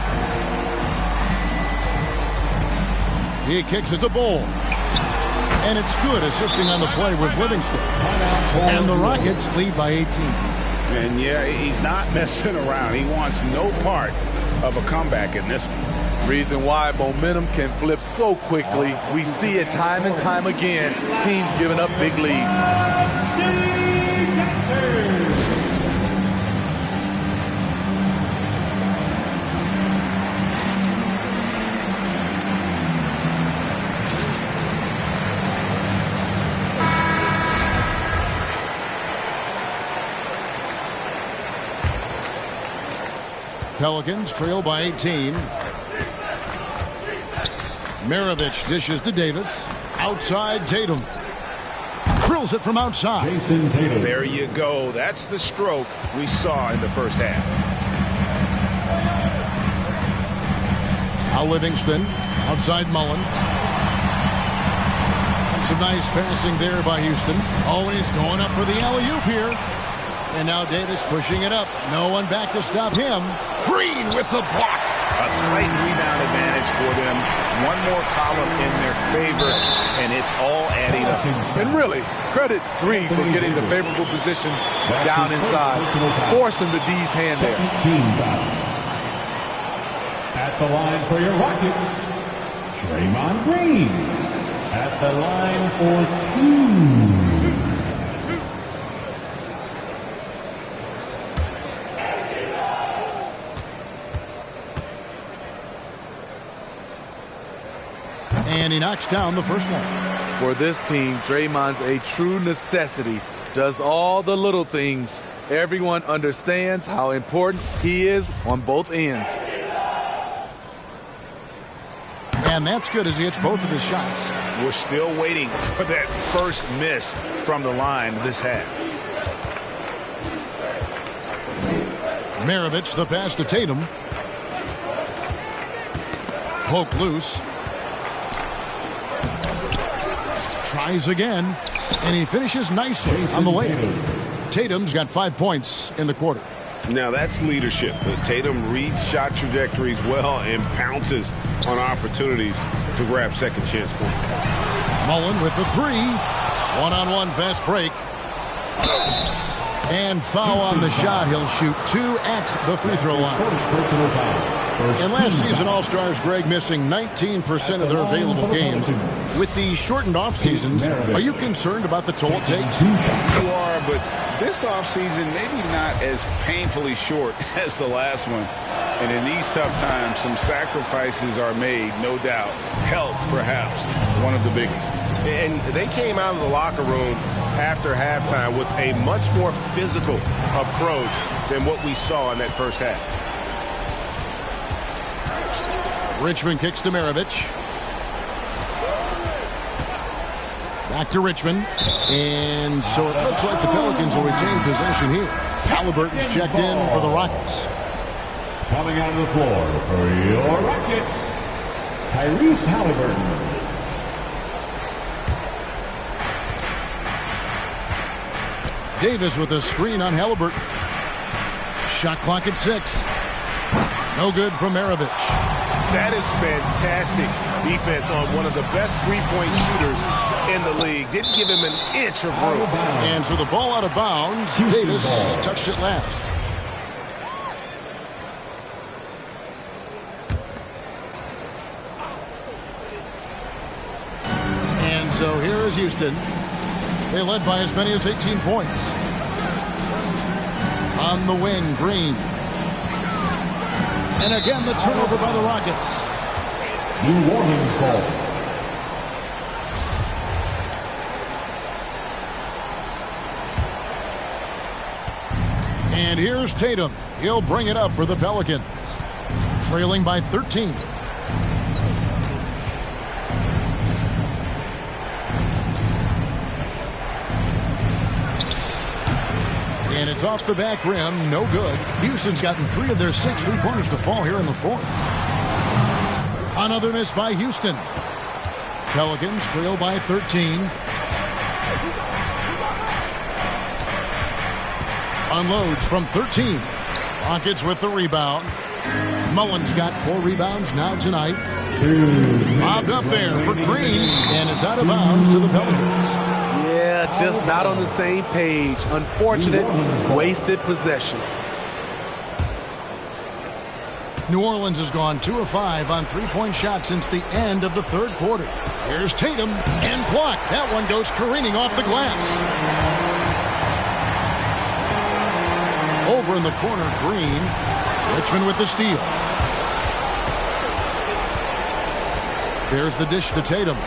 He kicks it to Bull. And it's good, assisting on the play with Livingston. And the Rockets lead by 18. And yeah, he's not messing around. He wants no part of a comeback in this one. Reason why momentum can flip so quickly. We see it time and time again. Teams giving up big leads. Pelicans trail by 18. Maravich dishes to Davis. Outside Tatum. Drills it from outside. Jason Tatum. There you go. That's the stroke we saw in the first half. Now Livingston. Outside Mullen. And some nice passing there by Houston. Always going up for the alley-oop here. And now Davis pushing it up. No one back to stop him. Green with the block. A slight rebound advantage for them. One more column in their favor, and it's all adding up. And really, credit Green for getting the favorable position down inside, forcing the D's hand there. Team foul. At the line for your Rockets, Draymond Green. At the line for 2. And he knocks down the first one. For this team, Draymond's a true necessity. Does all the little things. Everyone understands how important he is on both ends. And that's good as he hits both of his shots. We're still waiting for that first miss from the line this half. Maravich, the pass to Tatum. Poke loose. Tries again, and he finishes nicely on the layup. Tatum's got 5 points in the quarter. Now that's leadership. Tatum reads shot trajectories well and pounces on opportunities to grab second chance points. Mullen with the three. One-on-one fast break. And foul on the shot. He'll shoot 2 at the free throw line. And last season, All-Stars, Greg, missing 19% of their available games. With the shortened off-seasons, are you concerned about the toll it takes? You are, but this offseason maybe not as painfully short as the last one. And in these tough times, some sacrifices are made, no doubt. Health, perhaps, one of the biggest. And they came out of the locker room after halftime with a much more physical approach than what we saw in that first half. Richmond kicks to Maravich. Back to Richmond. And so it looks like the Pelicans will retain possession here. Halliburton's checked in for the Rockets. Coming out of the floor for your Rockets, Tyrese Halliburton. Davis with a screen on Halliburton. Shot clock at 6. No good from Maravich. That is fantastic defense on one of the best three-point shooters in the league. Didn't give him an inch of room. And so the ball out of bounds. Davis touched it last. And so here is Houston. They led by as many as 18 points. On the wing, Green. And again, the turnover by the Rockets. New Orleans ball. And here's Tatum. He'll bring it up for the Pelicans. Trailing by 13. And it's off the back rim. No good. Houston's gotten 3 of their 6 3-pointers to fall here in the 4th. Another miss by Houston. Pelicans trail by 13. Unloads from 13. Rockets with the rebound. Mullen's got 4 rebounds now tonight. Bobbed up there for Green. And it's out of bounds to the Pelicans. Yeah, just not on the same page. Unfortunate, wasted possession. New Orleans has gone 2 of 5 on 3-point shots since the end of the 3rd quarter. Here's Tatum and blocked. That one goes careening off the glass. Over in the corner, Green. Richmond with the steal. There's the dish to Tatum.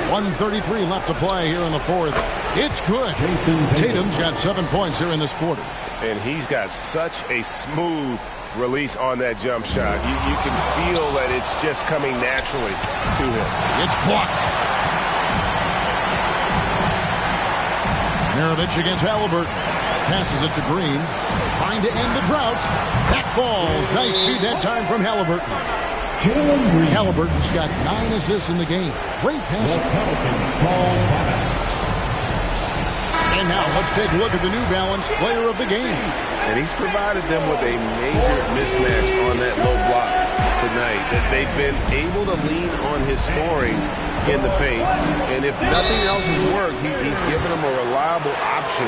1:33 left to play here in the 4th. It's good. Tatum's got 7 points here in this quarter. And he's got such a smooth release on that jump shot. You can feel that it's just coming naturally to him. It's blocked. Maravich against Halliburton. Passes it to Green. Trying to end the drought. That falls. Nice feed that time from Halliburton. Halliburton's got 9 assists in the game. Great passing. And now let's take a look at the New Balance player of the game. And he's provided them with a major mismatch on that low block tonight. That they've been able to lean on his scoring in the paint. And if nothing else has worked, he's given them a reliable option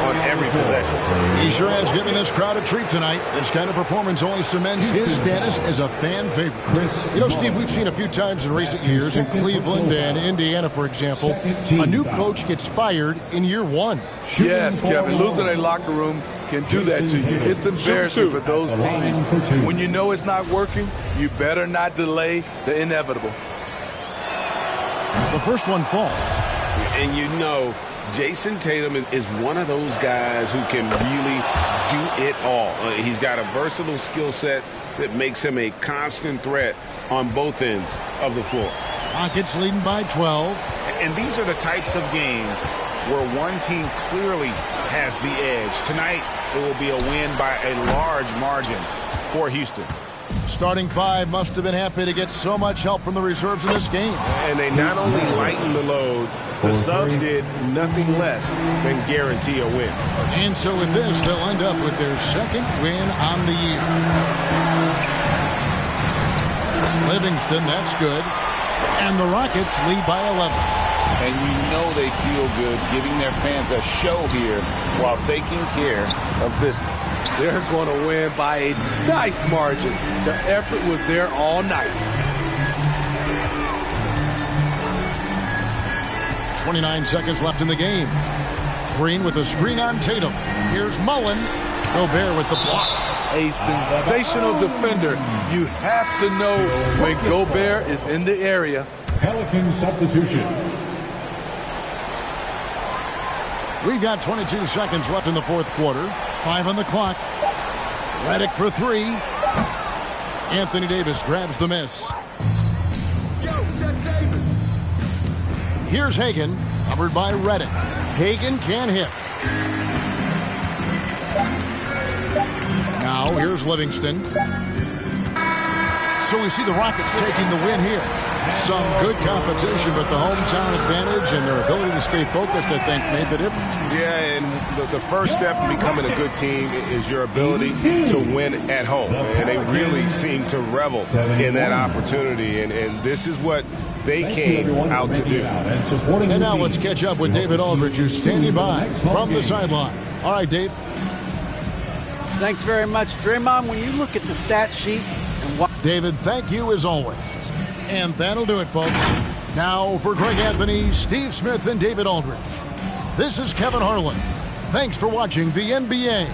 on every possession. He sure has given this crowd a treat tonight. This kind of performance only cements his status as a fan favorite. You know, Steve, we've seen a few times in recent years in Cleveland and Indiana, for example, a new coach gets fired in year 1. Yes, Kevin, losing a locker room can do that to you. It's embarrassing for those teams. When you know it's not working, you better not delay the inevitable. The first one falls. And you know, Jason Tatum is one of those guys who can really do it all. He's got a versatile skill set that makes him a constant threat on both ends of the floor. Rockets leading by 12. And these are the types of games where one team clearly has the edge. Tonight, it will be a win by a large margin for Houston. Starting five must have been happy to get so much help from the reserves in this game. And they not only lightened the load, the subs did nothing less than guarantee a win. And so with this, they'll end up with their second win on the year. Livingston, that's good. And the Rockets lead by 11. And you know they feel good giving their fans a show here while taking care of business. They're going to win by a nice margin. The effort was there all night. 29 seconds left in the game. Green with a screen on Tatum. Here's Mullen. Gobert with the block. A sensational defender. You have to know when Gobert is in the area. Pelican substitution. We've got 22 seconds left in the fourth quarter. 5 on the clock. Redick for 3. Anthony Davis grabs the miss. Here's Hagan, covered by Redick. Hagan can't hit. Now here's Livingston. So we see the Rockets taking the win here. Some good competition, but the hometown advantage and their ability to stay focused, I think, made the difference. Yeah, and the first step in becoming a good team is your ability to win at home. And they really seem to revel in that opportunity. And this is what they came out to do. And now let's catch up with David Aldridge, who's standing by from the sideline. All right, Dave. Thanks very much, Draymond. When you look at the stat sheet and what David, thank you as always. And that'll do it, folks. Now for Greg Anthony, Steve Smith, and David Aldridge. This is Kevin Harlan. Thanks for watching the NBA.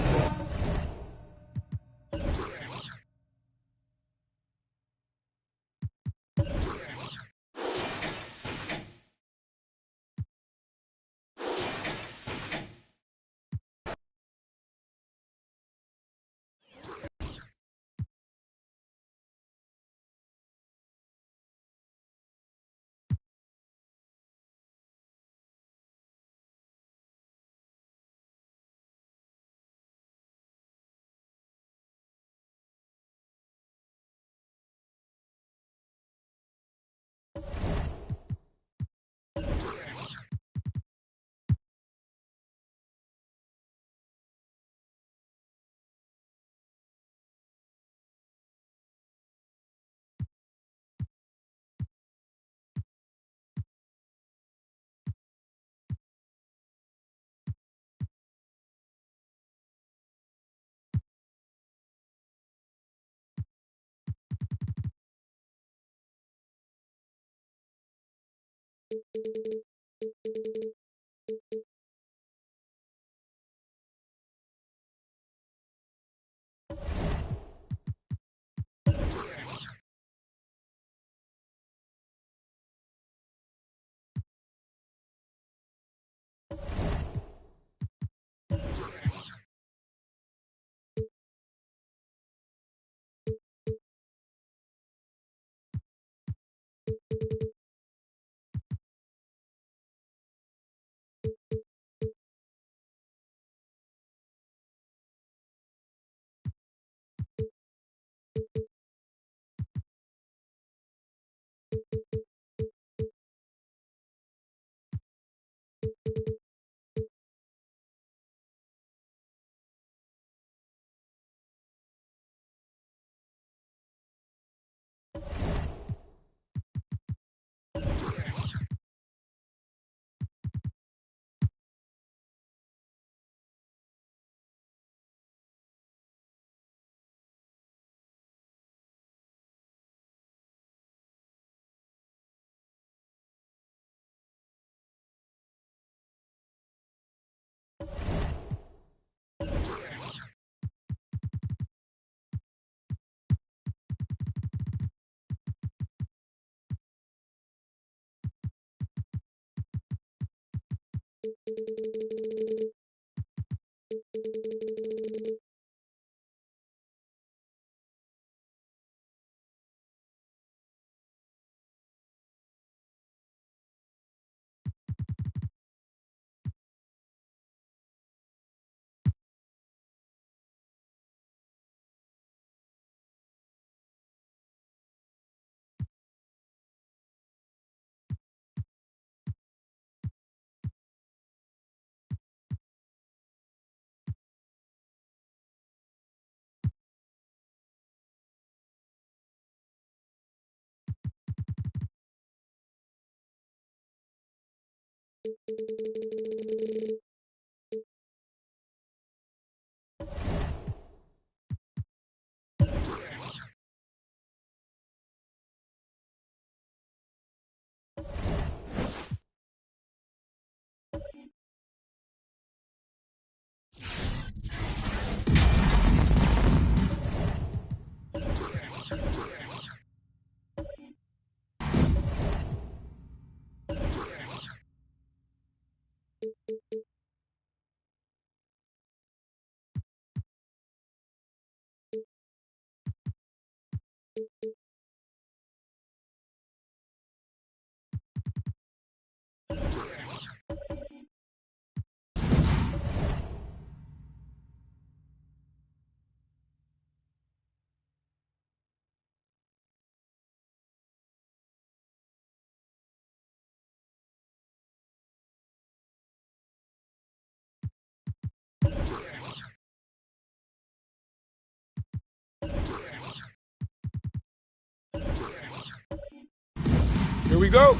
Here we go.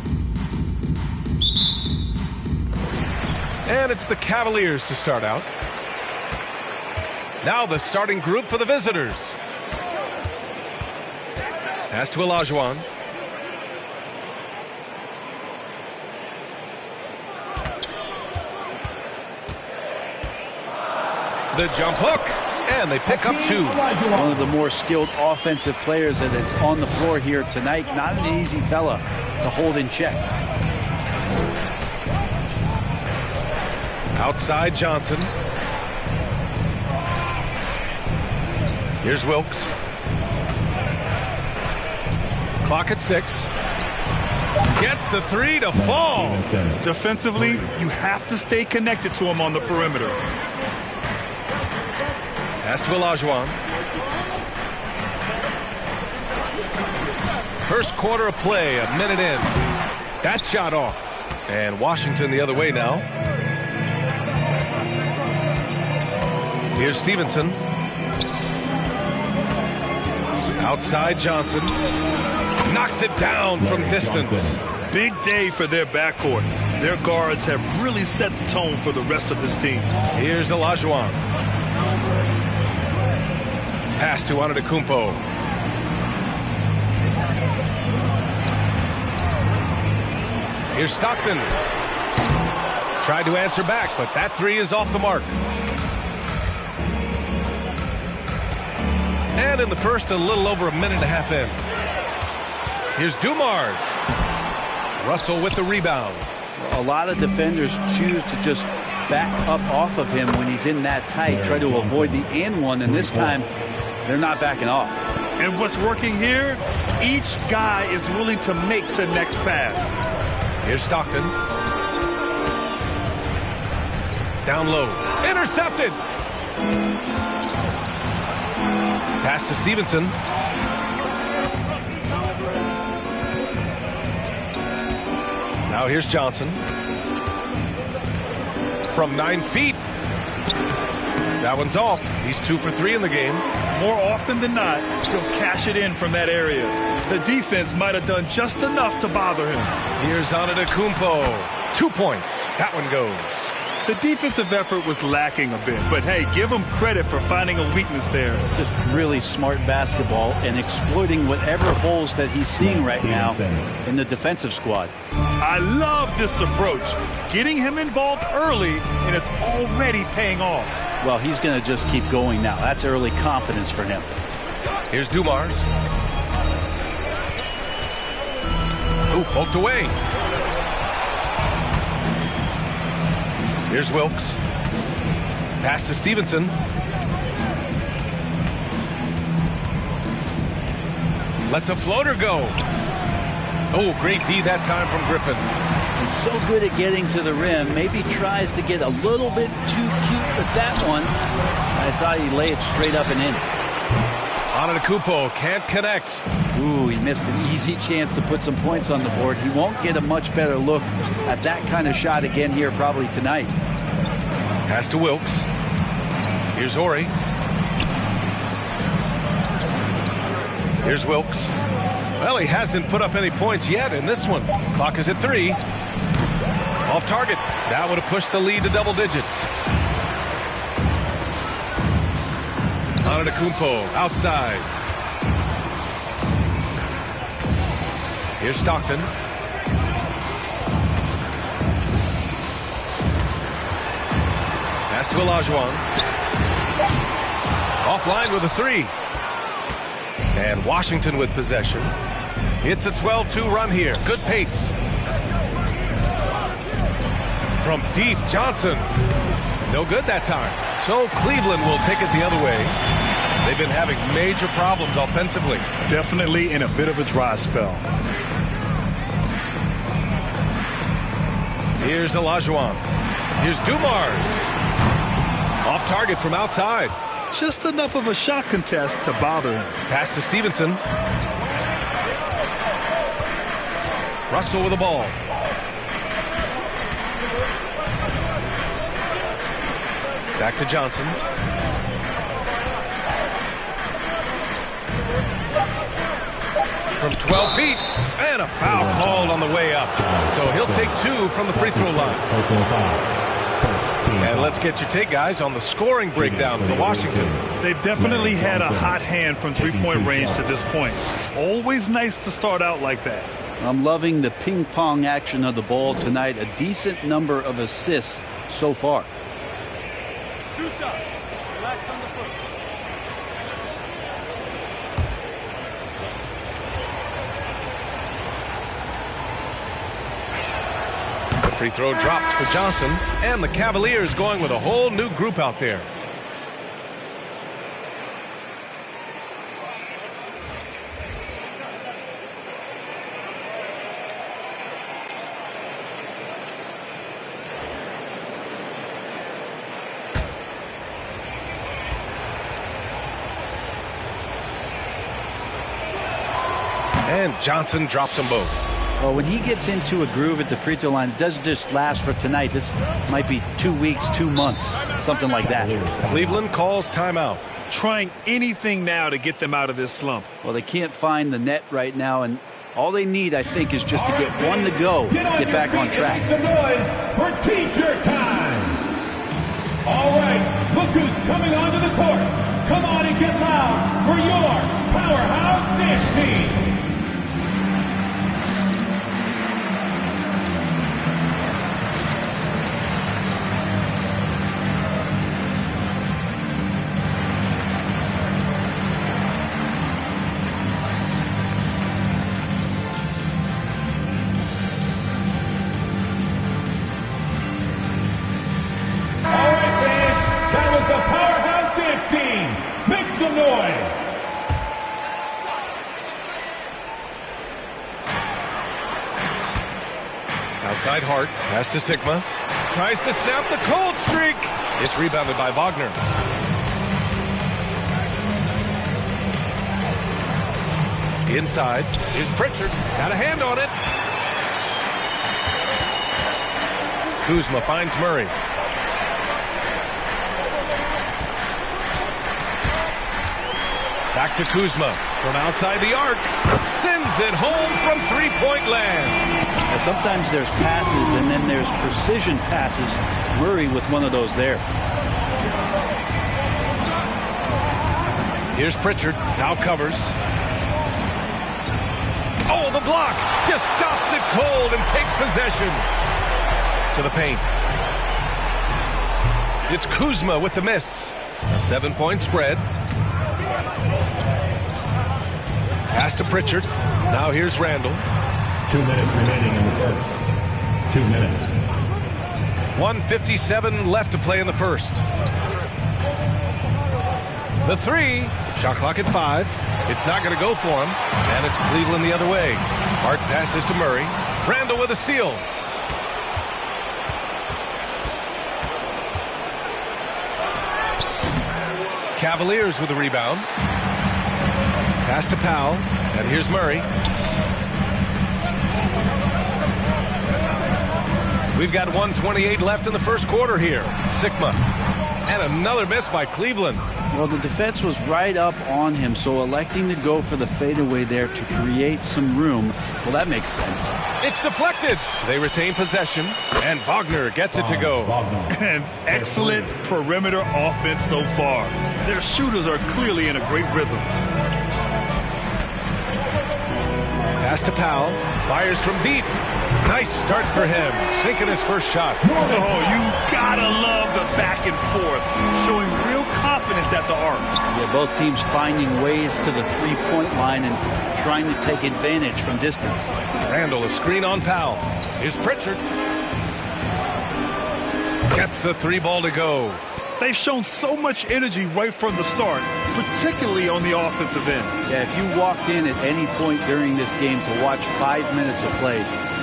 And it's the Cavaliers to start out. Now the starting group for the visitors. Pass to Olajuwon. The jump hook. And they pick up two. One of the more skilled offensive players that is on the floor here tonight. Not an easy fella to hold in check. Outside Johnson. Here's Wilkes. Clock at 6. Gets the three to fall. Defensively, you have to stay connected to him on the perimeter. Pass to Olajuwon. First quarter of play, a minute in. That shot off. And Washington the other way now. Here's Stevenson. Outside Johnson. Knocks it down from distance. Big day for their backcourt. Their guards have really set the tone for the rest of this team. Here's Olajuwon. Pass to Antetokounmpo. Here's Stockton. Tried to answer back, but that three is off the mark. And in the first, a little over a minute and a half in. Here's Dumars. Russell with the rebound. A lot of defenders choose to just back up off of him when he's in that tight, try to avoid the and one, and this time they're not backing off. And what's working here, each guy is willing to make the next pass. Here's Stockton. Down low. Intercepted. Pass to Stevenson. Now here's Johnson. From 9 feet. That one's off. He's 2 for 3 in the game. More often than not, he'll cash it in from that area. The defense might have done just enough to bother him. Here's Antetokounmpo. 2 points. That one goes. The defensive effort was lacking a bit, but hey, give him credit for finding a weakness there. Just really smart basketball and exploiting whatever holes that he's seeing right now in the defensive squad. I love this approach. Getting him involved early, and it's already paying off. Well, he's going to just keep going now. That's early confidence for him. Here's Dumars. Ooh, poked away. Here's Wilkes. Pass to Stevenson. Lets a floater go. Oh, great D that time from Griffin. He's so good at getting to the rim. Maybe tries to get a little bit too cute with that one. I thought he'd lay it straight up and in. Antetokounmpo can't connect. Ooh, he missed an easy chance to put some points on the board. He won't get a much better look at that kind of shot again here probably tonight. Pass to Wilkes. Here's Horry. Here's Off target. That would have pushed the lead to double digits. Antetokounmpo outside. Here's Stockton. Pass to Olajuwon. Offline with a three. And Washington with possession. It's a 12-2 run here. Good pace. From deep, Johnson. No good that time. So Cleveland will take it the other way. They've been having major problems offensively. Definitely in a bit of a dry spell. Here's Olajuwon. Here's Dumars. Off target from outside. Just enough of a shot contest to bother him. Pass to Stevenson. Russell with the ball. Back to Johnson. From 12 feet. And a foul called on the way up. So he'll take two from the free throw line. And let's get your take, guys, on the scoring breakdown for Washington. They've definitely had a hot hand from three-point range to this point. Always nice to start out like that. I'm loving the ping-pong action of the ball tonight. A decent number of assists so far. 2 shots. Last on the first. The free throw dropped for Johnson, and the Cavaliers going with a whole new group out there. And Johnson drops them both. Well, when he gets into a groove at the free throw line, it doesn't just last for tonight. This might be 2 weeks, 2 months, something like that. Cleveland calls timeout. Trying anything now to get them out of this slump. Well, they can't find the net right now, and all they need, I think, is just to get one to go, get back on track. Make some noise for T-shirt time. All right, look who's coming onto the court. Come on and get loud for your powerhouse dance team. Outside Hart, pass to Sigma. Tries to snap the cold streak. It's rebounded by Wagner. Inside, here's Pritchard. Got a hand on it. Kuzma finds Murray. Back to Kuzma from outside the arc. Sends it home from three-point land. Now, sometimes there's passes and then there's precision passes. Murray with one of those there. Here's Pritchard. Now covers. Oh, the block. Just stops it cold and takes possession. To the paint. It's Kuzma with the miss. A 7-point spread. Pass to Pritchard. Now here's Randall. 2 minutes remaining in the first. 2 minutes. 1:57 left to play in the first. The three. Shot clock at 5. It's not going to go for him. And it's Cleveland the other way. Hart passes to Murray. Randall with a steal. Cavaliers with a rebound. Pass to Powell. And here's Murray. We've got 1:28 left in the first quarter here. Sigma. And another miss by Cleveland. Well, the defense was right up on him, so electing to go for the fadeaway there to create some room, well, that makes sense. It's deflected. They retain possession, and Wagner gets it to go. And excellent perimeter offense so far. Their shooters are clearly in a great rhythm. Pass to Powell. Fires from deep. Nice start for him. Sinking his first shot. Oh, you gotta love the back and forth. Showing real confidence at the arc. Yeah, both teams finding ways to the three-point line and trying to take advantage from distance. Randall, a screen on Powell. Here's Pritchard. Gets the three ball to go. They've shown so much energy right from the start, particularly on the offensive end. Yeah, if you walked in at any point during this game to watch 5 minutes of play,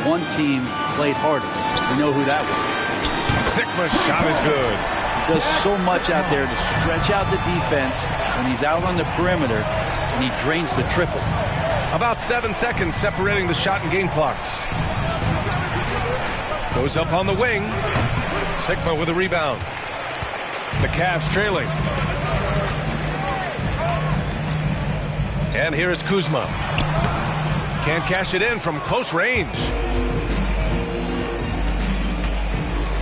one team played harder. You know who that was. Sigma's shot is good. He does so much out there to stretch out the defense when he's out on the perimeter, and he drains the triple. About 7 seconds separating the shot and game clocks. Goes up on the wing. Sigma with a rebound. The Cavs trailing. And here is Kuzma. Can't cash it in from close range.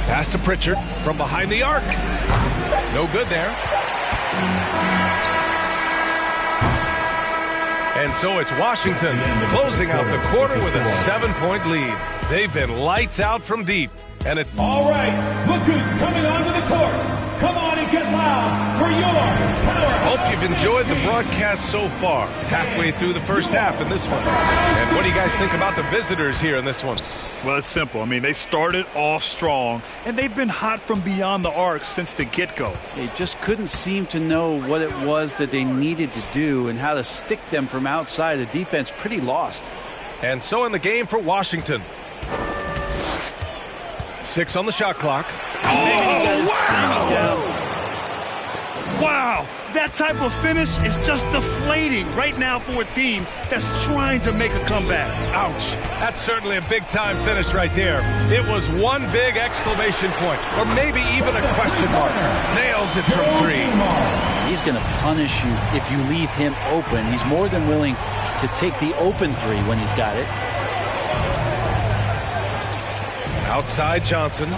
Pass to Pritchard from behind the arc. No good there. And so it's Washington closing out the quarter with a 7-point lead. They've been lights out from deep. And it. All right, look who's coming onto the court. Come on and get loud for your powerhouse. Hope you've enjoyed the broadcast so far. Halfway through the first half in this one. And what do you guys think about the visitors here in this one? Well, it's simple. I mean, they started off strong, and they've been hot from beyond the arc since the get-go. They just couldn't seem to know what it was that they needed to do and how to stick them from outside. The defense pretty lost. And so in the game for Washington. 6 on the shot clock. Wow, that type of finish is just deflating right now for a team that's trying to make a comeback. Ouch. That's certainly a big-time finish right there. It was one big exclamation point, or maybe even a question mark. Nails it from 3. He's going to punish you if you leave him open. He's more than willing to take the open 3 when he's got it. Outside Johnson.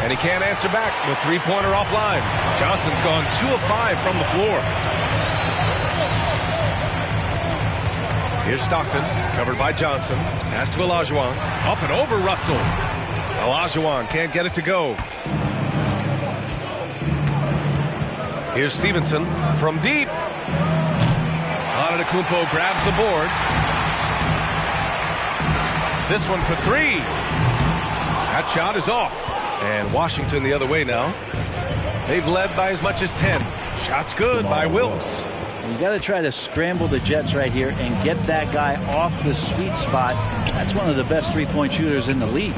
And he can't answer back. The three-pointer offline. Johnson's gone 2 of 5 from the floor. Here's Stockton, covered by Johnson. Pass to Olajuwon. Up and over Russell. Olajuwon can't get it to go. Here's Stevenson from deep. Antetokounmpo grabs the board. This one for 3. That shot is off. And Washington the other way now. They've led by as much as 10. Shots good by Wilkes. You got to try to scramble the Jets right here and get that guy off the sweet spot. That's one of the best three-point shooters in the league.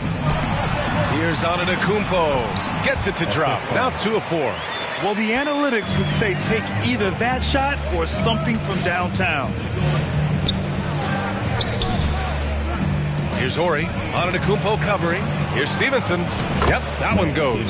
Here's Antetokounmpo. Gets it to drop. Now 2 of 4. Well, the analytics would say take either that shot or something from downtown. Here's Horry. Antetokounmpo covering. Here's Stevenson. Yep, that one goes.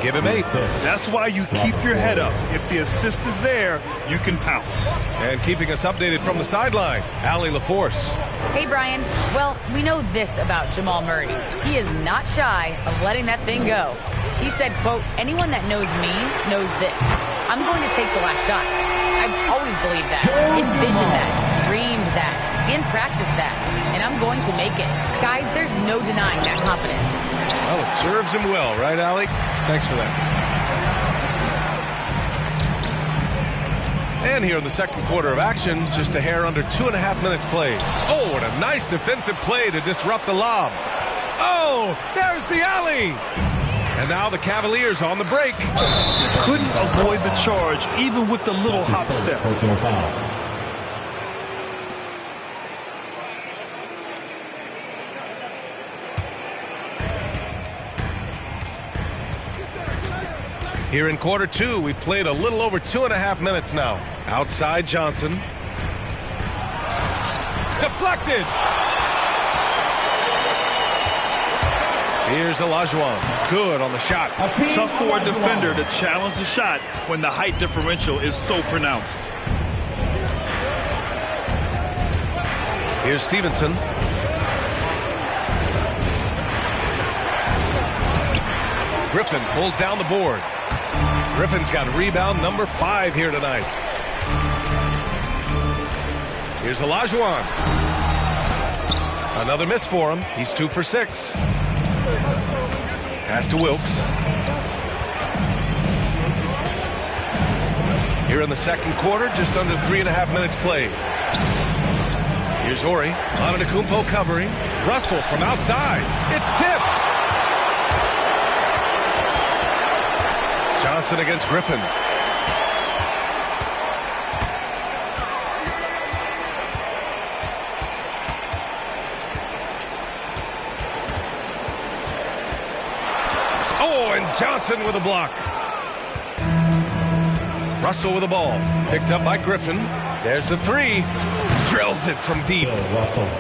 Give him 8. That's why you keep your head up. If the assist is there, you can pounce. And keeping us updated from the sideline, Allie LaForce. Hey, Brian. Well, we know this about Jamal Murray. He is not shy of letting that thing go. He said, quote, anyone that knows me knows this. I'm going to take the last shot. I've always believed that, envisioned that, dreamed that, and practiced that. And I'm going to make it. Guys, there's no denying that confidence. Well, it serves him well, right, Allie? Thanks for that. And here in the second quarter of action, just a hair under 2.5 minutes played. Oh, what a nice defensive play to disrupt the lob. Oh, there's the alley. And now the Cavaliers on the break. Couldn't avoid the charge, even with the little hop step. Personal foul. Here in quarter 2, we played a little over 2.5 minutes now. Outside Johnson. Deflected. Here's Olajuwon. good on the shot. Tough for a defender to challenge the shot when the height differential is so pronounced. Here's Stevenson. Griffin pulls down the board. Griffin's got rebound number 5 here tonight. Here's Olajuwon. Another miss for him. He's 2 for 6. Pass to Wilkes. Here in the second quarter, just under 3.5 minutes played. Here's Horry. Antetokounmpo covering. Russell from outside. It's tipped. Johnson against Griffin. Oh, and Johnson with a block. Russell with the ball. Picked up by Griffin. There's the 3. Drills it from deep.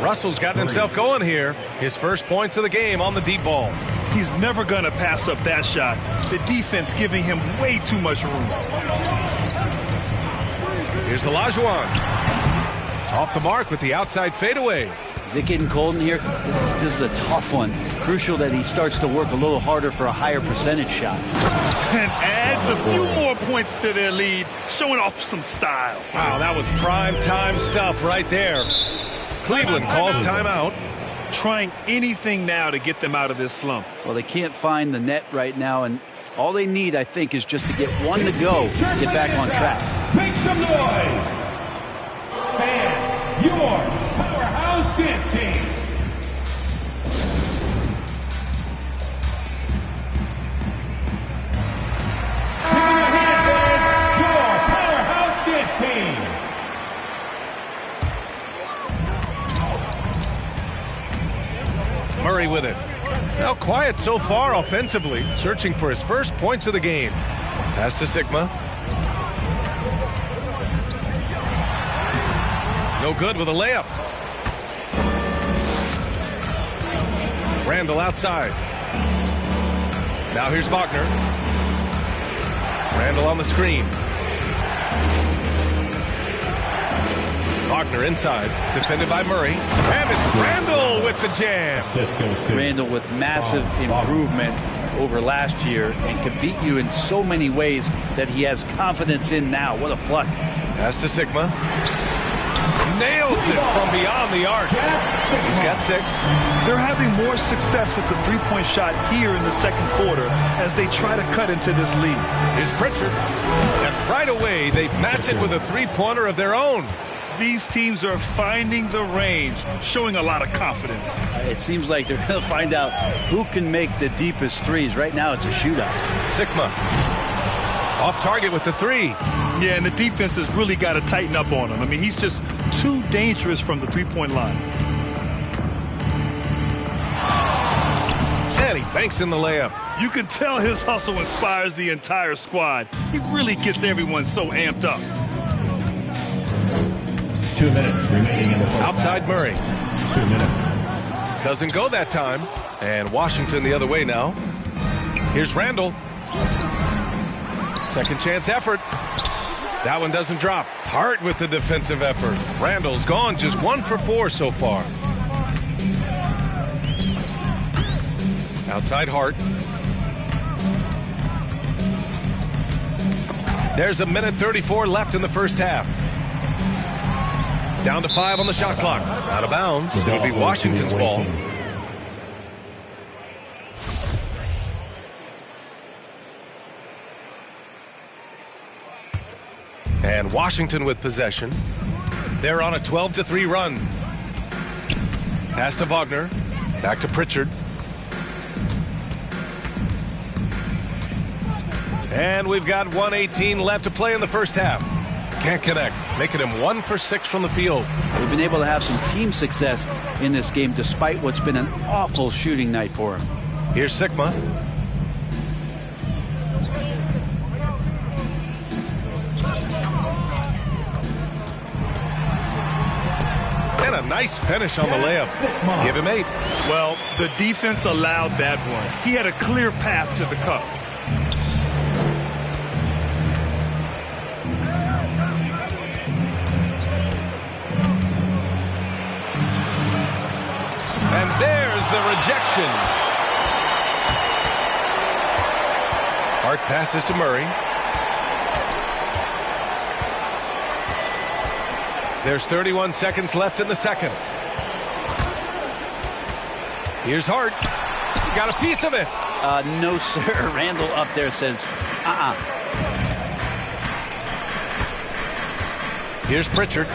Russell's gotten himself going here. His first points of the game on the deep ball. He's never going to pass up that shot. The defense giving him way too much room. Here's Olajuwon. Off the mark with the outside fadeaway. Is it getting cold in here? This is a tough one. Crucial that he starts to work a little harder for a higher percentage shot. And adds a few more points to their lead, showing off some style. Wow, that was prime time stuff right there. Cleveland calls timeout. Trying anything now to get them out of this slump. Well, they can't find the net right now, and all they need, I think, is just to get one to go to get back on track. Make some noise! Fans, your powerhouse dance team. Give me a hand, fans, your powerhouse dance team. Murray with it. Now quiet so far offensively, searching for his first points of the game. Pass to Sigma. No good with a layup. Randall outside. Now here's Wagner. Randall on the screen. Wagner inside, defended by Murray. And it's Randall with the jam. Randall with massive improvement over last year and can beat you in so many ways that he has confidence in now. What a flush. Pass to Sigma. Nails it from beyond the arc. He's got 6. They're having more success with the three-point shot here in the second quarter as they try to cut into this lead. Here's Pritchard. And right away, they match it with a three-pointer of their own. These teams are finding the range, showing a lot of confidence. It seems like they're going to find out who can make the deepest threes. Right now, it's a shootout. Sigma. Off target with the 3. Yeah, and the defense has really got to tighten up on him. I mean, he's just too dangerous from the three-point line. And he banks in the layup. You can tell his hustle inspires the entire squad. He really gets everyone so amped up. 2 minutes remaining in the first Outside half. Murray. 2 minutes. Doesn't go that time. And Washington the other way now. Here's Randall. Second chance effort. That one doesn't drop. Hart with the defensive effort. Randall's gone just 1 for 4 so far. Outside Hart. There's 1:34 left in the first half. Down to 5 on the shot clock. Out of bounds. It'll be Washington's ball. And Washington with possession. They're on a 12-3 run. Pass to Wagner. Back to Pritchard. And we've got 1:18 left to play in the first half. Can't connect, making him 1 for 6 from the field. They've been able to have some team success in this game despite what's been an awful shooting night for him. Here's Sigma. And a Nice finish on the layup. Give him 8. Well, the defense allowed that one. He had a clear path to the cup. And there's the rejection. Hart passes to Murray. There's 31 seconds left in the second. Here's Hart. Got a piece of it. No, sir. Randall up there says, Here's Pritchard.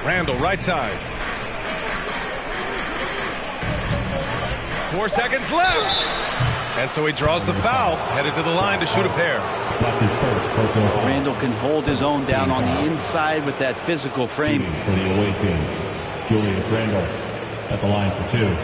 Randall, right side. 4 seconds left. And so he draws the foul, headed to the line to shoot a pair. That's his first personal foul. Randall can hold his own down on the inside with that physical frame. For the away team, Julius Randall at the line for 2.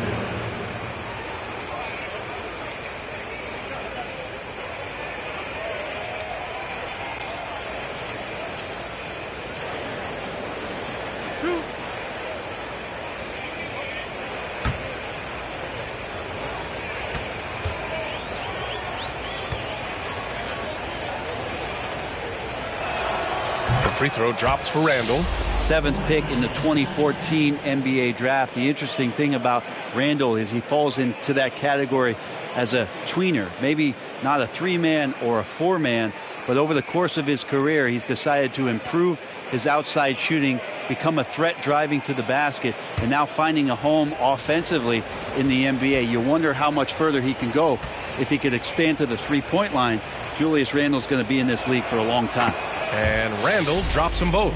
Free throw drops for Randall. 7th pick in the 2014 NBA draft. The interesting thing about Randall is he falls into that category as a tweener. Maybe not a 3-man or a 4-man, but over the course of his career, he's decided to improve his outside shooting, become a threat driving to the basket, and now finding a home offensively in the NBA. You wonder how much further he can go if he could expand to the three-point line. Julius Randle's going to be in this league for a long time. And Randall drops them both.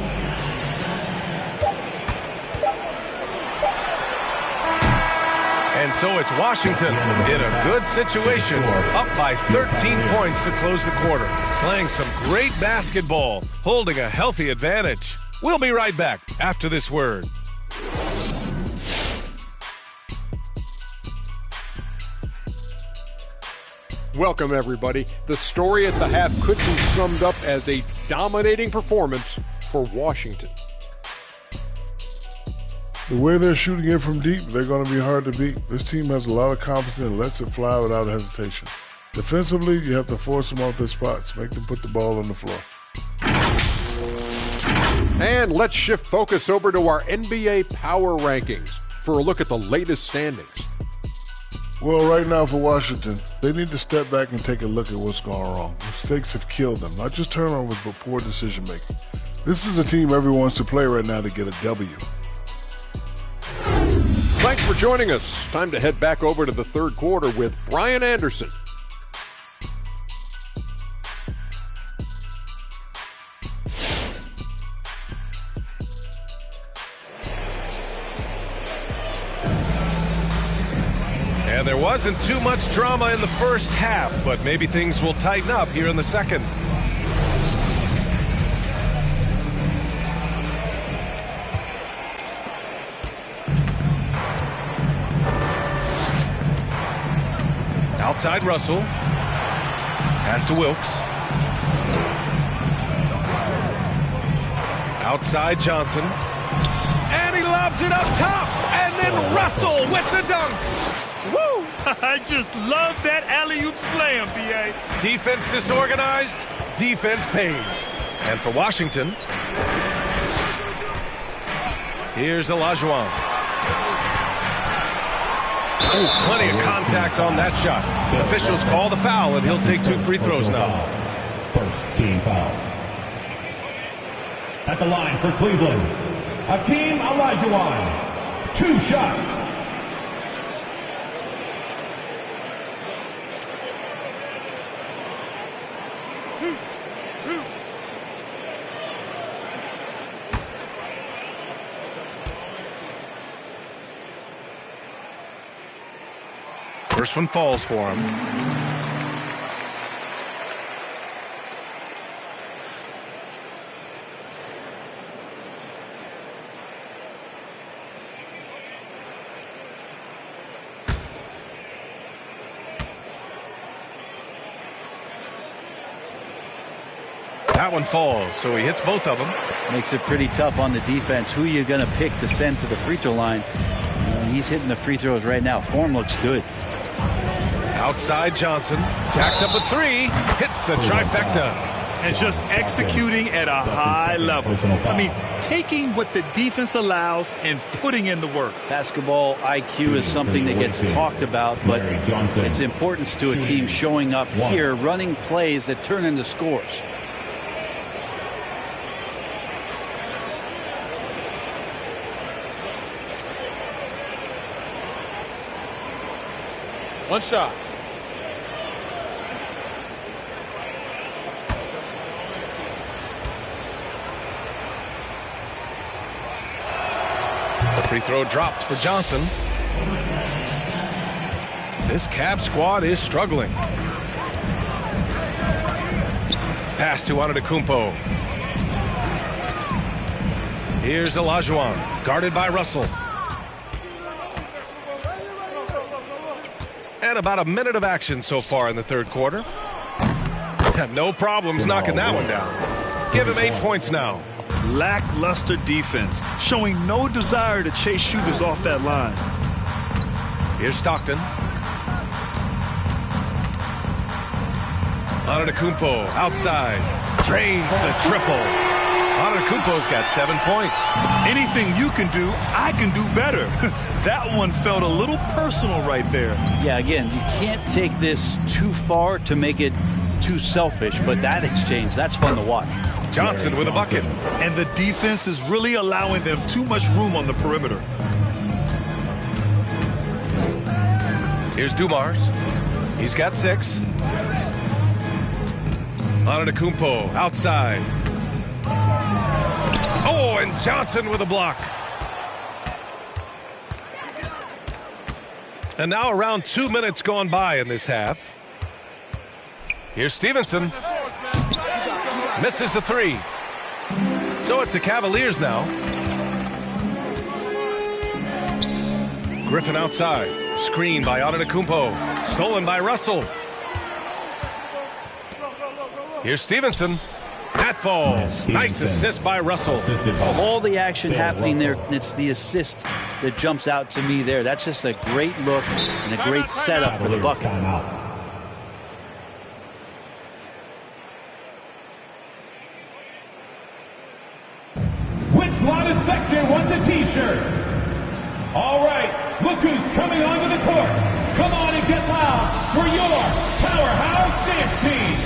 And so it's Washington in a good situation, up by 13 points to close the quarter. Playing some great basketball, holding a healthy advantage. We'll be right back after this word. Welcome, everybody. The story at the half could be summed up as a dominating performance for Washington. The way they're shooting it from deep, they're going to be hard to beat. This team has a lot of confidence and lets it fly without hesitation. Defensively, you have to force them off their spots, make them put the ball on the floor. And let's shift focus over to our NBA Power Rankings for a look at the latest standings. Well, right now for Washington, they need to step back and take a look at what's going wrong. Mistakes have killed them, not just turnovers, but poor decision-making. This is a team everyone wants to play right now to get a W. Thanks for joining us. Time to head back over to the third quarter with Brian Anderson. And there wasn't too much drama in the first half, but maybe things will tighten up here in the second. Outside Russell. Pass to Wilkes. Outside Johnson. And he lobs it up top. And then Russell with the dunk. Woo! I just love that alley-oop slam, B.A. Defense disorganized, defense pays. And for Washington, here's Olajuwon. Oh, plenty of contact on that shot. Officials call the foul, and he'll take 2 free throws now. First team foul. At the line for Cleveland, Hakeem Olajuwon. 2 shots. First one falls for him. That one falls, so he hits both of them. Makes it pretty tough on the defense. Who are you going to pick to send to the free throw line? He's hitting the free throws right now. Form looks good. Outside Johnson. Jacks up a three. Hits the trifecta. And just executing at a high level. I mean, taking what the defense allows and putting in the work. Basketball IQ is something that gets talked about, but its importance to a team showing up here, running plays that turn into scores. One shot. The free throw dropped for Johnson. This Cavs squad is struggling. Pass to Antetokounmpo. Here's Olajuwon, guarded by Russell. And about a minute of action so far in the third quarter. No problems knocking that one down. Give him 8 points now. Lackluster defense, showing no desire to chase shooters off that line. Here's Stockton. Antetokounmpo outside. Drains the triple. Antetokounmpo's got 7 points. Anything you can do, I can do better. That one felt a little personal right there. Yeah, again, you can't take this too far to make it too selfish, but that exchange, that's fun to watch. Johnson with a bucket. And the defense is really allowing them too much room on the perimeter. Here's Dumars. He's got 6. Antetokounmpo outside. Oh, and Johnson with a block. And now around 2 minutes gone by in this half. Here's Stevenson. Misses the three. So it's the Cavaliers now. Griffin outside. Screen by Antetokounmpo. Stolen by Russell. Here's Stevenson. That falls. Nice assist by Russell. All the action happening there, it's the assist that jumps out to me there. That's just a great look and a great setup for the bucket. Which line of section wants a t-shirt? All right, look who's coming onto the court. Come on and get loud for your powerhouse dance team.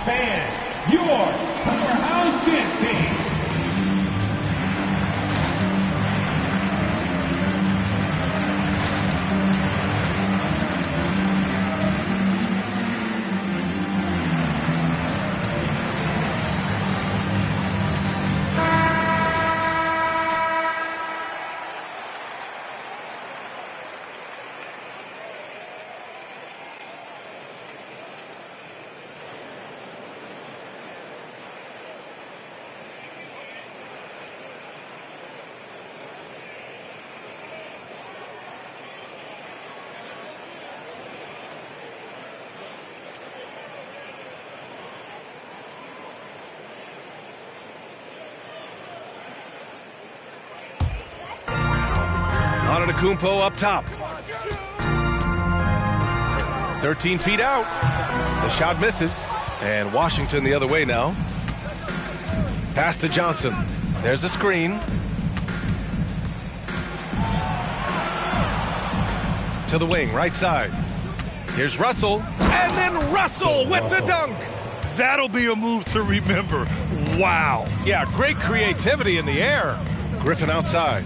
Fans, your powerhouse dance team. Antetokounmpo up top. 13 feet out. The shot misses. And Washington the other way now. Pass to Johnson. There's a screen. To the wing, right side. Here's Russell. And then Russell with the dunk. That'll be a move to remember. Wow. Yeah, great creativity in the air. Griffin outside.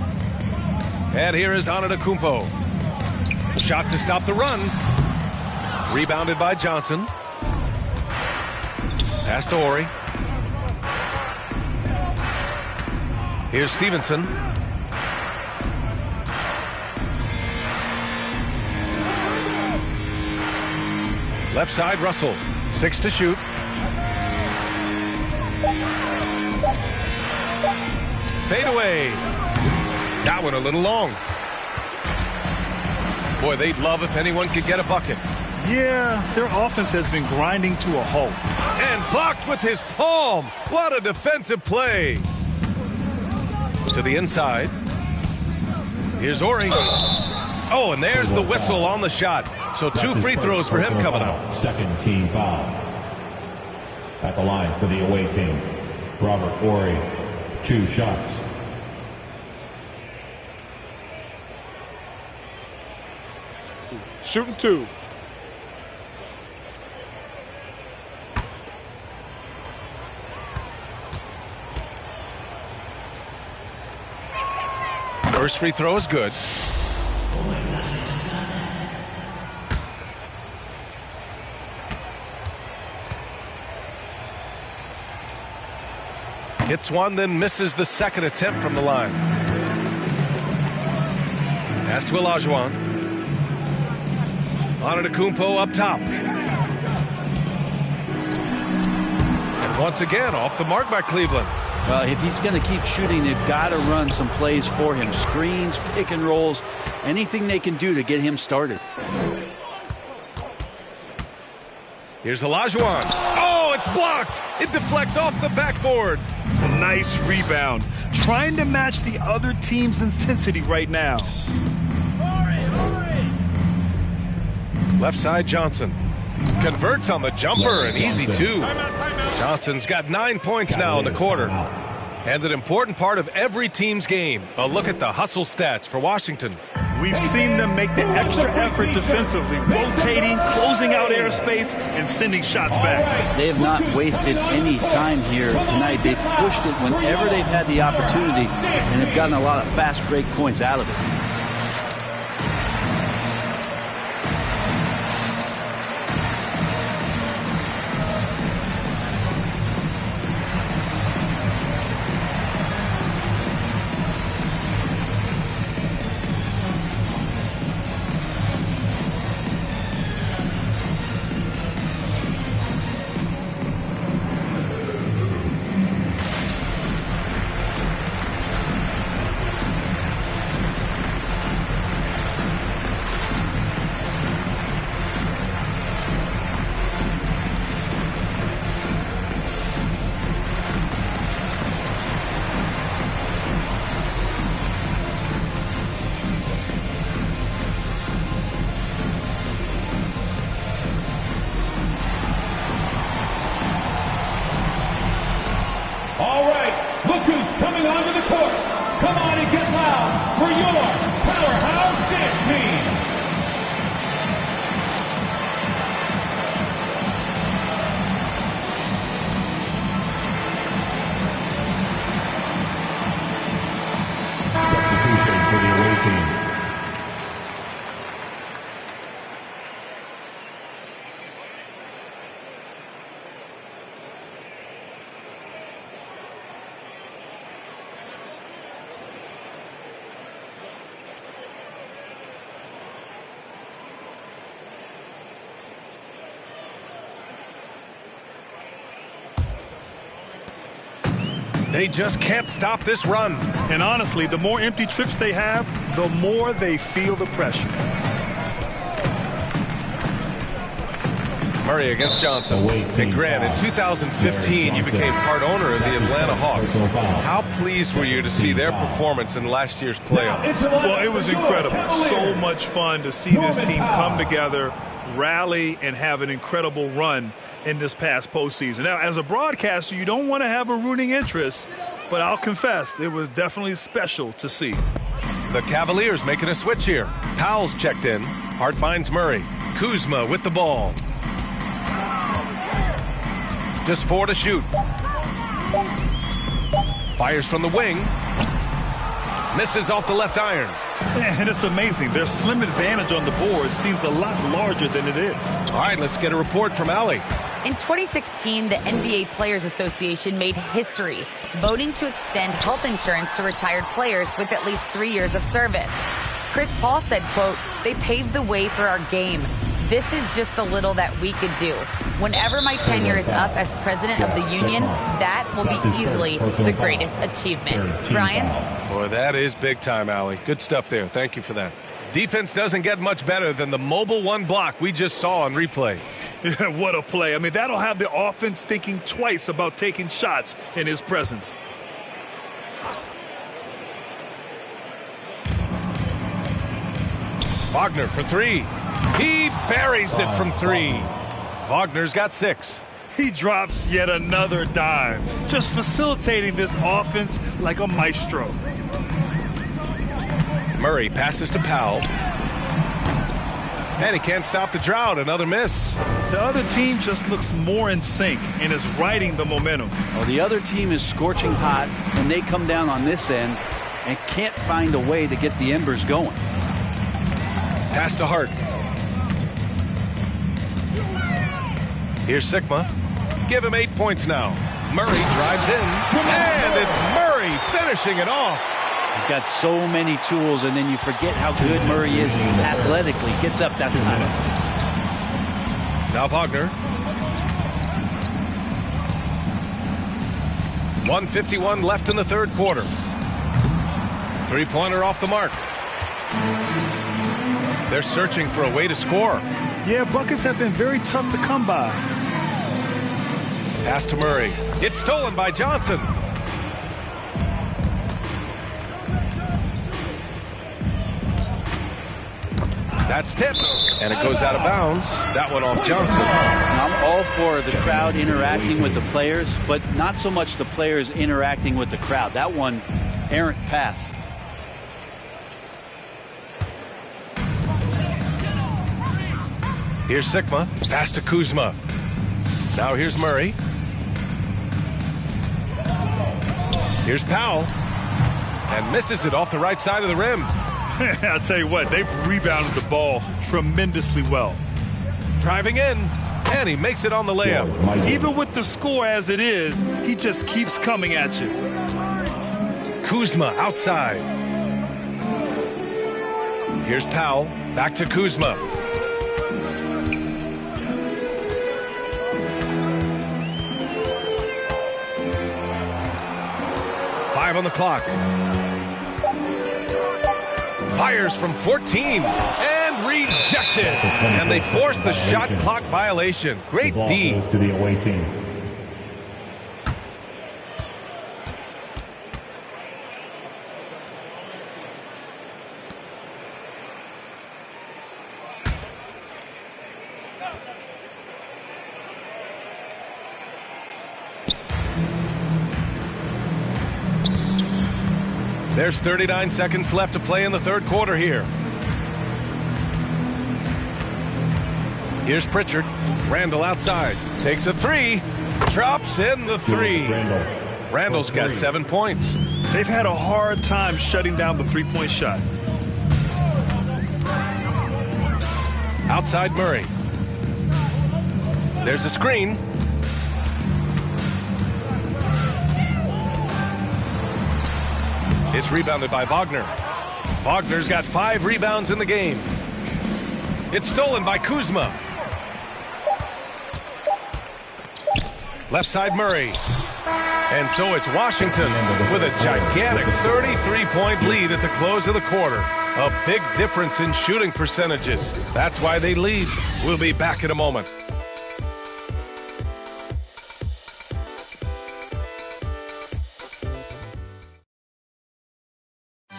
And here is Antetokounmpo. Shot to stop the run. Rebounded by Johnson. Pass to Horry. Here's Stevenson. Left side, Russell. 6 to shoot. Fade away. That one a little long. Boy, they'd love if anyone could get a bucket. Yeah, their offense has been grinding to a halt. And blocked with his palm. What a defensive play. To the inside. Here's Horry. Oh, and there's the whistle on the shot. So 2 free throws for him coming up. Second team foul. At the line for the away team, Robert Horry, 2 shots. Shooting 2. First free throw is good. Hits one, then misses the second attempt from the line. Pass to Olajuwon. Antetokounmpo up top. And once again, off the mark by Cleveland. Well, if he's going to keep shooting, they've got to run some plays for him. Screens, pick and rolls, anything they can do to get him started. Here's Olajuwon. Oh, it's blocked. It deflects off the backboard. A nice rebound. Trying to match the other team's intensity right now. Left side, Johnson. Converts on the jumper, an easy 2. Johnson's got 9 points now in the quarter. And an important part of every team's game. A look at the hustle stats for Washington. We've seen them make the extra effort defensively, rotating, closing out airspace, and sending shots back. They have not wasted any time here tonight. They've pushed it whenever they've had the opportunity, and they've gotten a lot of fast break points out of it. All right, look who's coming onto the court. Come on and get loud for your powerhouse dance team. Substitution for the away team. They just can't stop this run. And honestly, the more empty trips they have, the more they feel the pressure. Murray against Johnson. And Grant, in 2015, you became part owner of the Atlanta Hawks. How pleased were you to see their performance in last year's playoffs? Well, it was incredible. So much fun to see this team come together, rally, and have an incredible run in this past postseason. Now, as a broadcaster, you don't want to have a rooting interest, but I'll confess, it was definitely special to see. The Cavaliers making a switch here. Powell's checked in. Hart finds Murray. Kuzma with the ball. Just 4 to shoot. Fires from the wing. Misses off the left iron. And it's amazing. Their slim advantage on the board seems a lot larger than it is. All right, let's get a report from Allie. In 2016, the NBA Players Association made history, voting to extend health insurance to retired players with at least 3 years of service. Chris Paul said, quote, "They paved the way for our game. This is just the little that we could do. Whenever my tenure is up as president of the union, that will be easily the greatest achievement." Brian? Boy, that is big time, Allie. Good stuff there. Thank you for that. Defense doesn't get much better than the mobile one block we just saw on replay. What a play. I mean, that'll have the offense thinking twice about taking shots in his presence. Wagner for 3. He buries it from 3. Wagner's got 6. He drops yet another dime, just facilitating this offense like a maestro. Murray passes to Powell. And he can't stop the drought. Another miss. The other team just looks more in sync and is riding the momentum. Well, the other team is scorching hot, and they come down on this end and can't find a way to get the embers going. Pass to Hart. Here's Sigma. Give him 8 points now. Murray drives in. And it's Murray finishing it off. He's got so many tools, and then you forget how good Murray is athletically. Gets up that time. Now Wagner. 1:51 left in the third quarter. 3-pointer off the mark. They're searching for a way to score. Yeah, buckets have been very tough to come by. Pass to Murray. It's stolen by Johnson. That's tipped, and it goes out of bounds. That one off Johnson. I'm all for the crowd interacting with the players, but not so much the players interacting with the crowd. That one, errant pass. Here's Sigma. Pass to Kuzma. Now here's Murray. Here's Powell. And misses it off the right side of the rim. I'll tell you what, they've rebounded the ball tremendously well. Driving in, and he makes it on the layup. Even with the score as it is, he just keeps coming at you. Kuzma outside. Here's Powell. Back to Kuzma. Five on the clock. Fires from 14 and rejected. And they force the shot clock violation. Great D. Goes to the away team. There's 39 seconds left to play in the third quarter here. Here's Pritchard. Randall outside. Takes a 3. Drops in the 3. Randall's got 7 points. They've had a hard time shutting down the three-point shot. Outside Murray. There's a screen. It's rebounded by Wagner. Wagner's got 5 rebounds in the game. It's stolen by Kuzma. Left side Murray. And so it's Washington with a gigantic 33-point lead at the close of the quarter. A big difference in shooting percentages. That's why they lead. We'll be back in a moment.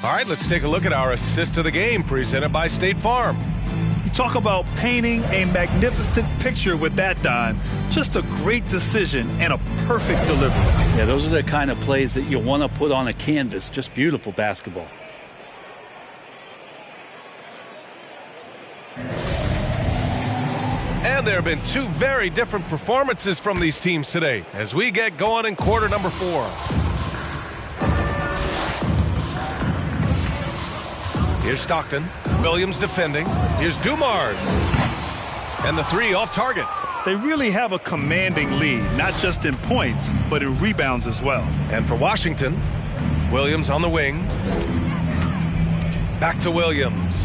All right, let's take a look at our assist of the game presented by State Farm. You talk about painting a magnificent picture with that dime. Just a great decision and a perfect delivery. Yeah, those are the kind of plays that you want to put on a canvas. Just beautiful basketball. And there have been two very different performances from these teams today as we get going in quarter number 4. Here's Stockton. Williams defending. Here's Dumars. And the three off target. They really have a commanding lead, not just in points, but in rebounds as well. And for Washington, Williams on the wing. Back to Williams.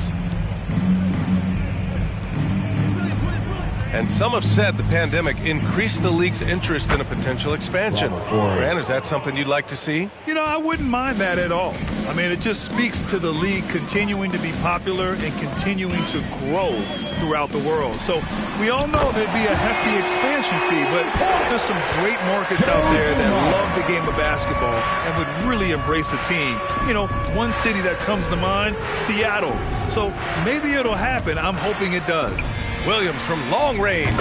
And some have said the pandemic increased the league's interest in a potential expansion. Grant, is that something you'd like to see? You know, I wouldn't mind that at all. I mean, it just speaks to the league continuing to be popular and continuing to grow throughout the world. So we all know there'd be a hefty expansion fee, but there's some great markets out there that love the game of basketball and would really embrace a team. You know, one city that comes to mind, Seattle. So maybe it'll happen. I'm hoping it does. Williams from long range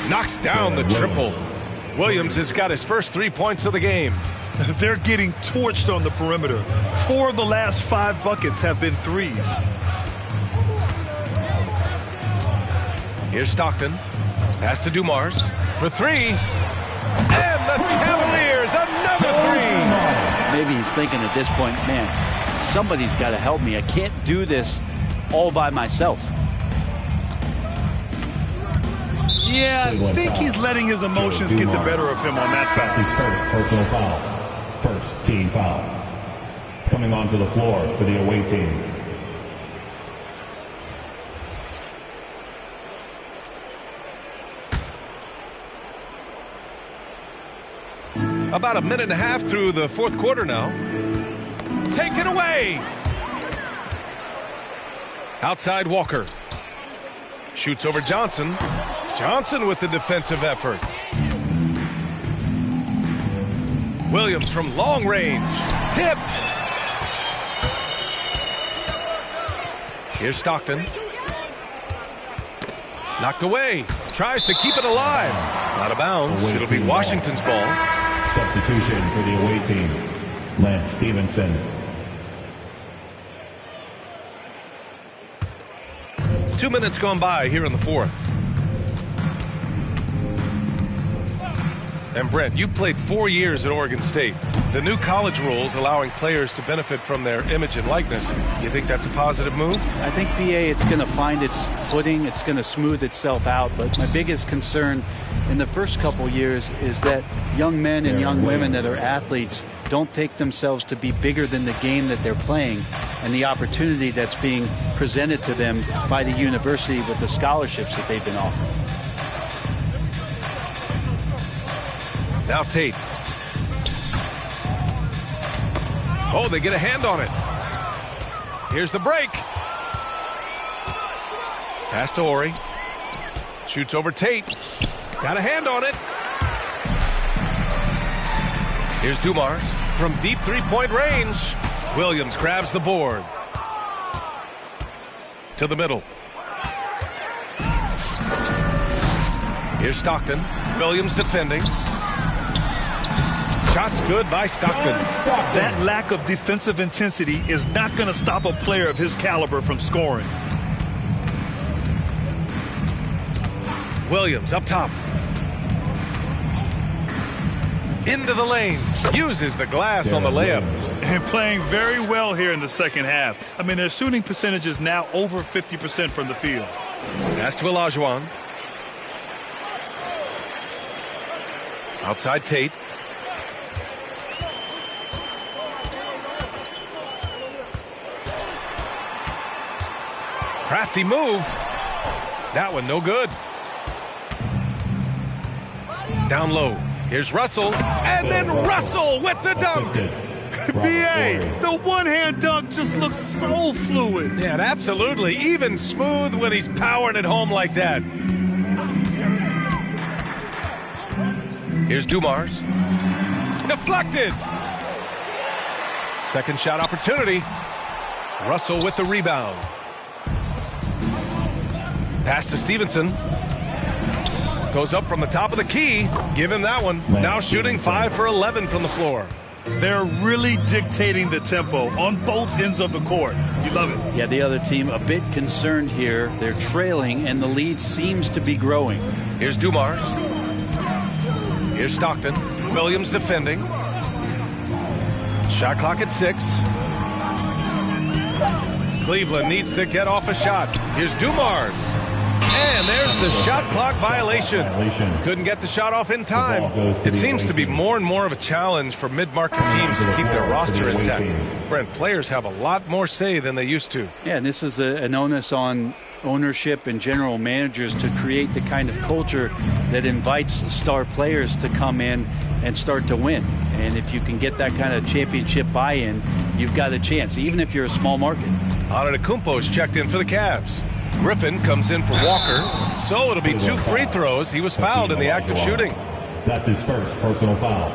knocks down the triple. Williams has got his first 3 points of the game. They're getting torched on the perimeter. 4 of the last 5 buckets have been threes. Here's Stockton. Pass to Dumars for 3. And the Cavaliers, another 3. Maybe he's thinking at this point, man, somebody's got to help me. I can't do this all by myself. Yeah, I think he's letting his emotions get the better of him on that foul. His first personal foul. First team foul. Coming onto the floor for the away team. About a minute and a half through the fourth quarter now. Taken away. Outside Walker. Shoots over Johnson. Johnson with the defensive effort. Williams from long range. Tipped. Here's Stockton. Knocked away. Tries to keep it alive. Out of bounds. It'll be Washington's ball. Substitution for the away team. Lance Stevenson. 2 minutes gone by here in the fourth. And Brent, you played 4 years at Oregon State. The new college rules allowing players to benefit from their image and likeness. You think that's a positive move? I think, BA, it's going to find its footing. It's going to smooth itself out. But my biggest concern in the first couple years is that young men and young women that are athletes don't take themselves to be bigger than the game that they're playing and the opportunity that's being presented to them by the university with the scholarships that they've been offered. Now Tate. Oh, they get a hand on it. Here's the break. Pass to Horry. Shoots over Tate. Got a hand on it. Here's Dumars from deep three-point range. Williams grabs the board. To the middle. Here's Stockton. Williams defending. Shots good by Stockton. That lack of defensive intensity is not going to stop a player of his caliber from scoring. Williams up top. Into the lane. Uses the glass on the layup. And playing very well here in the second half. I mean, their shooting percentage is now over 50% from the field. Pass to Olajuwon. Outside Tate. Crafty move. That one no good. Down low. Here's Russell. And then Russell with the dunk. B.A., the one-hand dunk just looks so fluid. Yeah, absolutely. Even smooth when he's powering it home like that. Here's Dumars. Deflected. Second shot opportunity. Russell with the rebound. Pass to Stevenson. Goes up from the top of the key. Give him that one. Now shooting 5 for 11 from the floor. They're really dictating the tempo on both ends of the court. You love it. Yeah, the other team a bit concerned here. They're trailing, and the lead seems to be growing. Here's Dumars. Here's Stockton. Williams defending. Shot clock at 6. Cleveland needs to get off a shot. Here's Dumars. And there's the shot clock violation. Couldn't get the shot off in time. It seems to be more and more of a challenge for mid-market teams to keep their roster intact. Brent, players have a lot more say than they used to. Yeah, and this is an onus on ownership and general managers to create the kind of culture that invites star players to come in and start to win. And if you can get that kind of championship buy-in, you've got a chance, even if you're a small market. Antetokounmpo's checked in for the Cavs. Griffin comes in for Walker, so it'll be 2 free throws. He was fouled in the act of shooting. That's his first personal foul.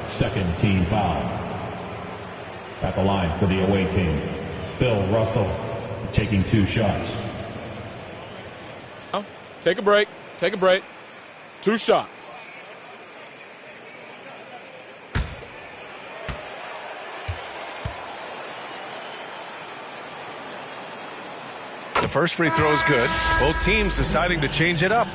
Second team foul. At the line for the away team, Bill Russell taking 2 shots. Take a break. Take a break. 2 shots. The first free throw is good. Both teams deciding to change it up.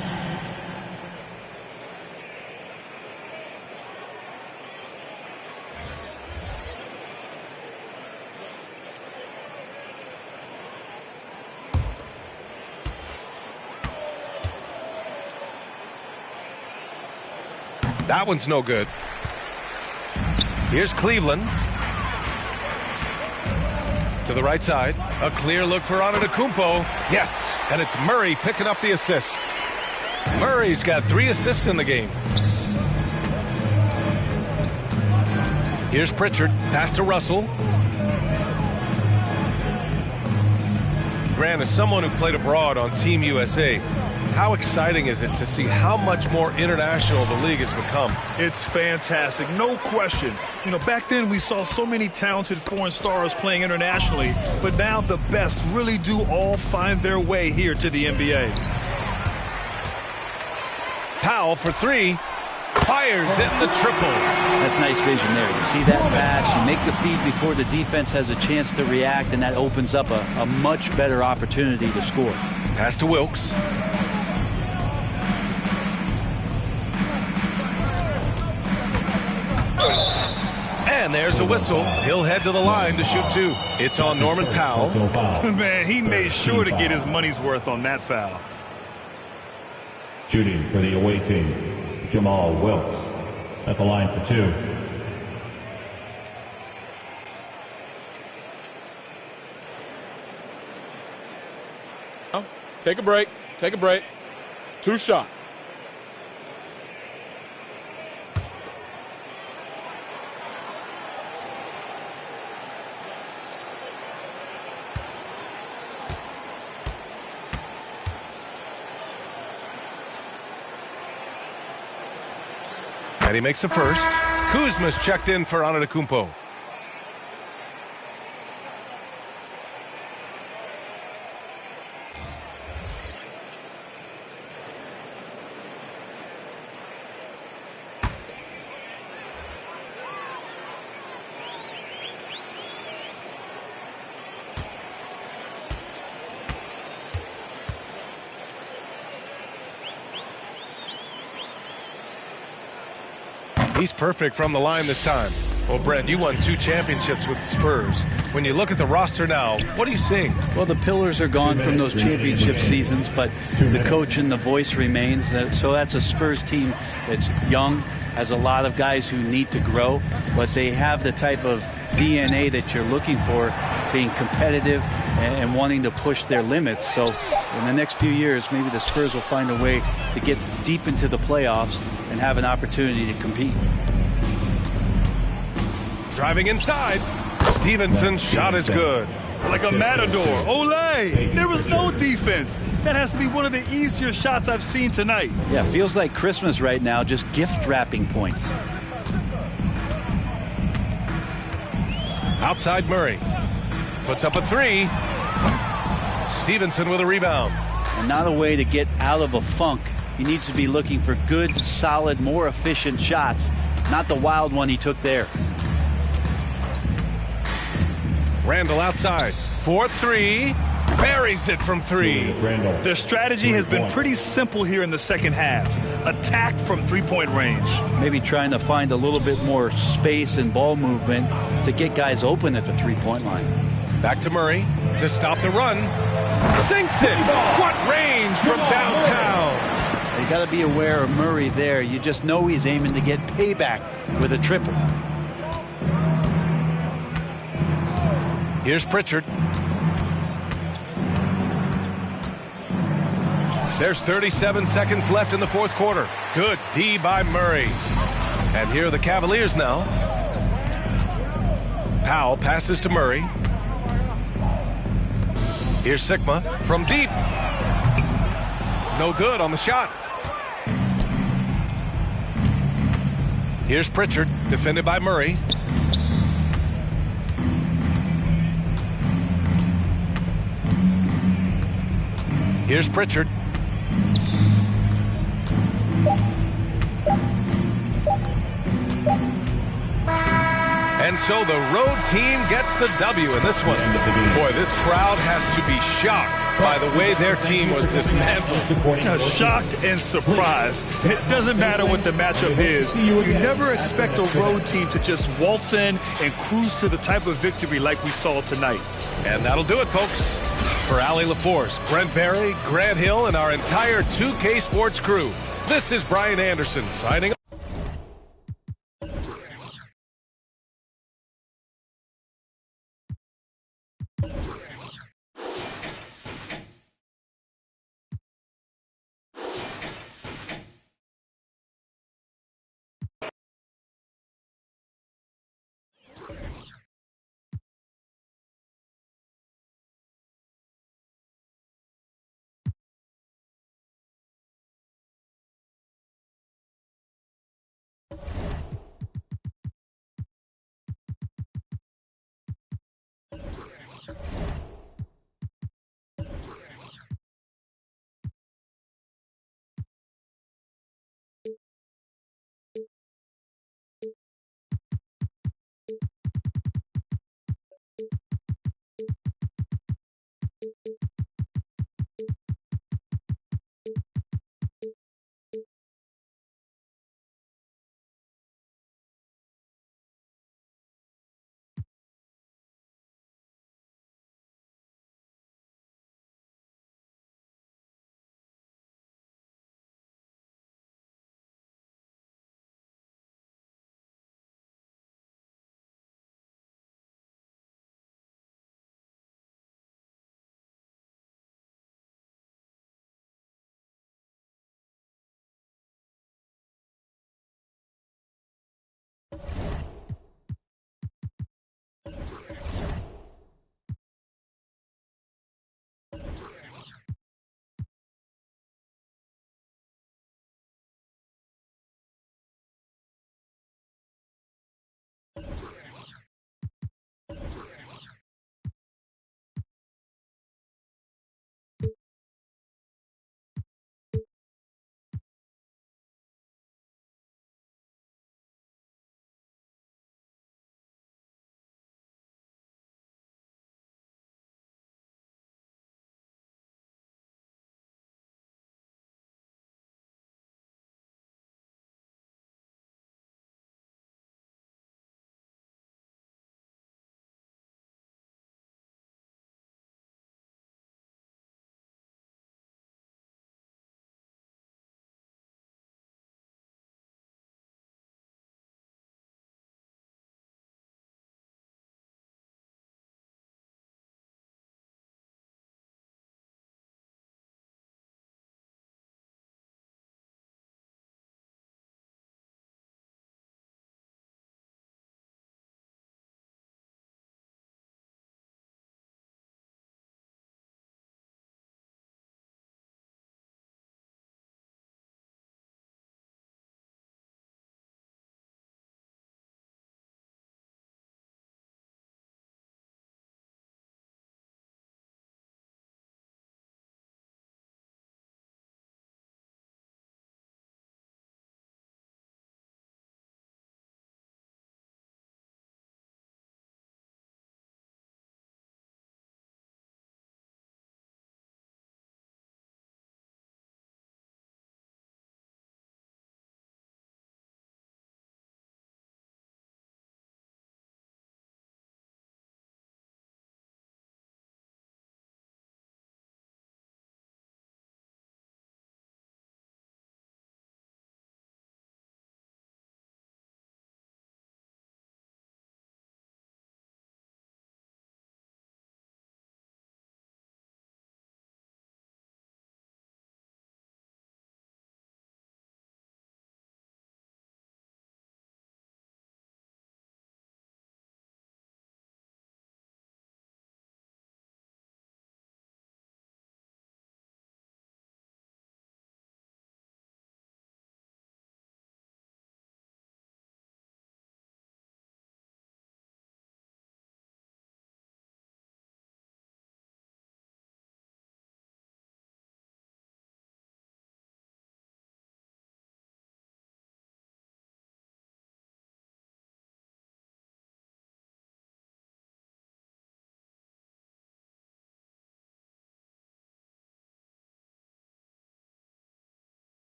That one's no good. Here's Cleveland. To the right side. A clear look for Antetokounmpo. Yes, and it's Murray picking up the assist. Murray's got 3 assists in the game. Here's Pritchard. Pass to Russell. Grant, as someone who played abroad on Team USA, how exciting is it to see how much more international the league has become? It's fantastic, no question. You know, back then we saw so many talented foreign stars playing internationally, but now the best really do all find their way here to the NBA. Powell for 3. Fires in the triple. That's nice vision there. You see that pass, you make the feed before the defense has a chance to react, and that opens up a much better opportunity to score. Pass to Wilkes. And there's a whistle. He'll head to the line to shoot 2. It's on Norman Powell. Man, he made sure to get his money's worth on that foul. Shooting for the away team, Jamal Wilkes at the line for 2. Take a break. Take a break. 2 shots. And he makes the first. Kuzma's checked in for Antetokounmpo. He's perfect from the line this time. Well, Brent, you won 2 championships with the Spurs. When you look at the roster now, what are you seeing? Well, the pillars are gone from those championship seasons, but the coach and the voice remains. So that's a Spurs team that's young, has a lot of guys who need to grow, but they have the type of DNA that you're looking for, being competitive and wanting to push their limits. So in the next few years, maybe the Spurs will find a way to get deep into the playoffs and have an opportunity to compete. Driving inside. Stevenson's shot is good. Like a matador. Olé! There was no defense. That has to be one of the easier shots I've seen tonight. Yeah, feels like Christmas right now, just gift wrapping points. Outside Murray. Puts up a 3. Stevenson with a rebound. and not a way to get out of a funk. He needs to be looking for good, solid, more efficient shots, not the wild one he took there. Randall outside. 4-3. Buries it from 3. Their strategy has been pretty simple here in the second half. Attack from three-point range. Maybe trying to find a little bit more space and ball movement to get guys open at the three-point line. Back to Murray to stop the run. Sinks it. What range from downtown. You got to be aware of Murray there. You just know he's aiming to get payback with a triple. Here's Pritchard. There's 37 seconds left in the fourth quarter. Good D by Murray. And here are the Cavaliers now. Powell passes to Murray. Here's Sigma from deep. No good on the shot. Here's Pritchard, defended by Murray. Here's Pritchard. And so the road team gets the W in this one. Boy, this crowd has to be shocked by the way their team was dismantled. Shocked and surprised. It doesn't matter what the matchup is. You never expect a road team to just waltz in and cruise to the type of victory like we saw tonight. And that'll do it, folks. For Allie LaForce, Brent Barry, Grant Hill, and our entire 2K Sports crew, this is Brian Anderson signing off. You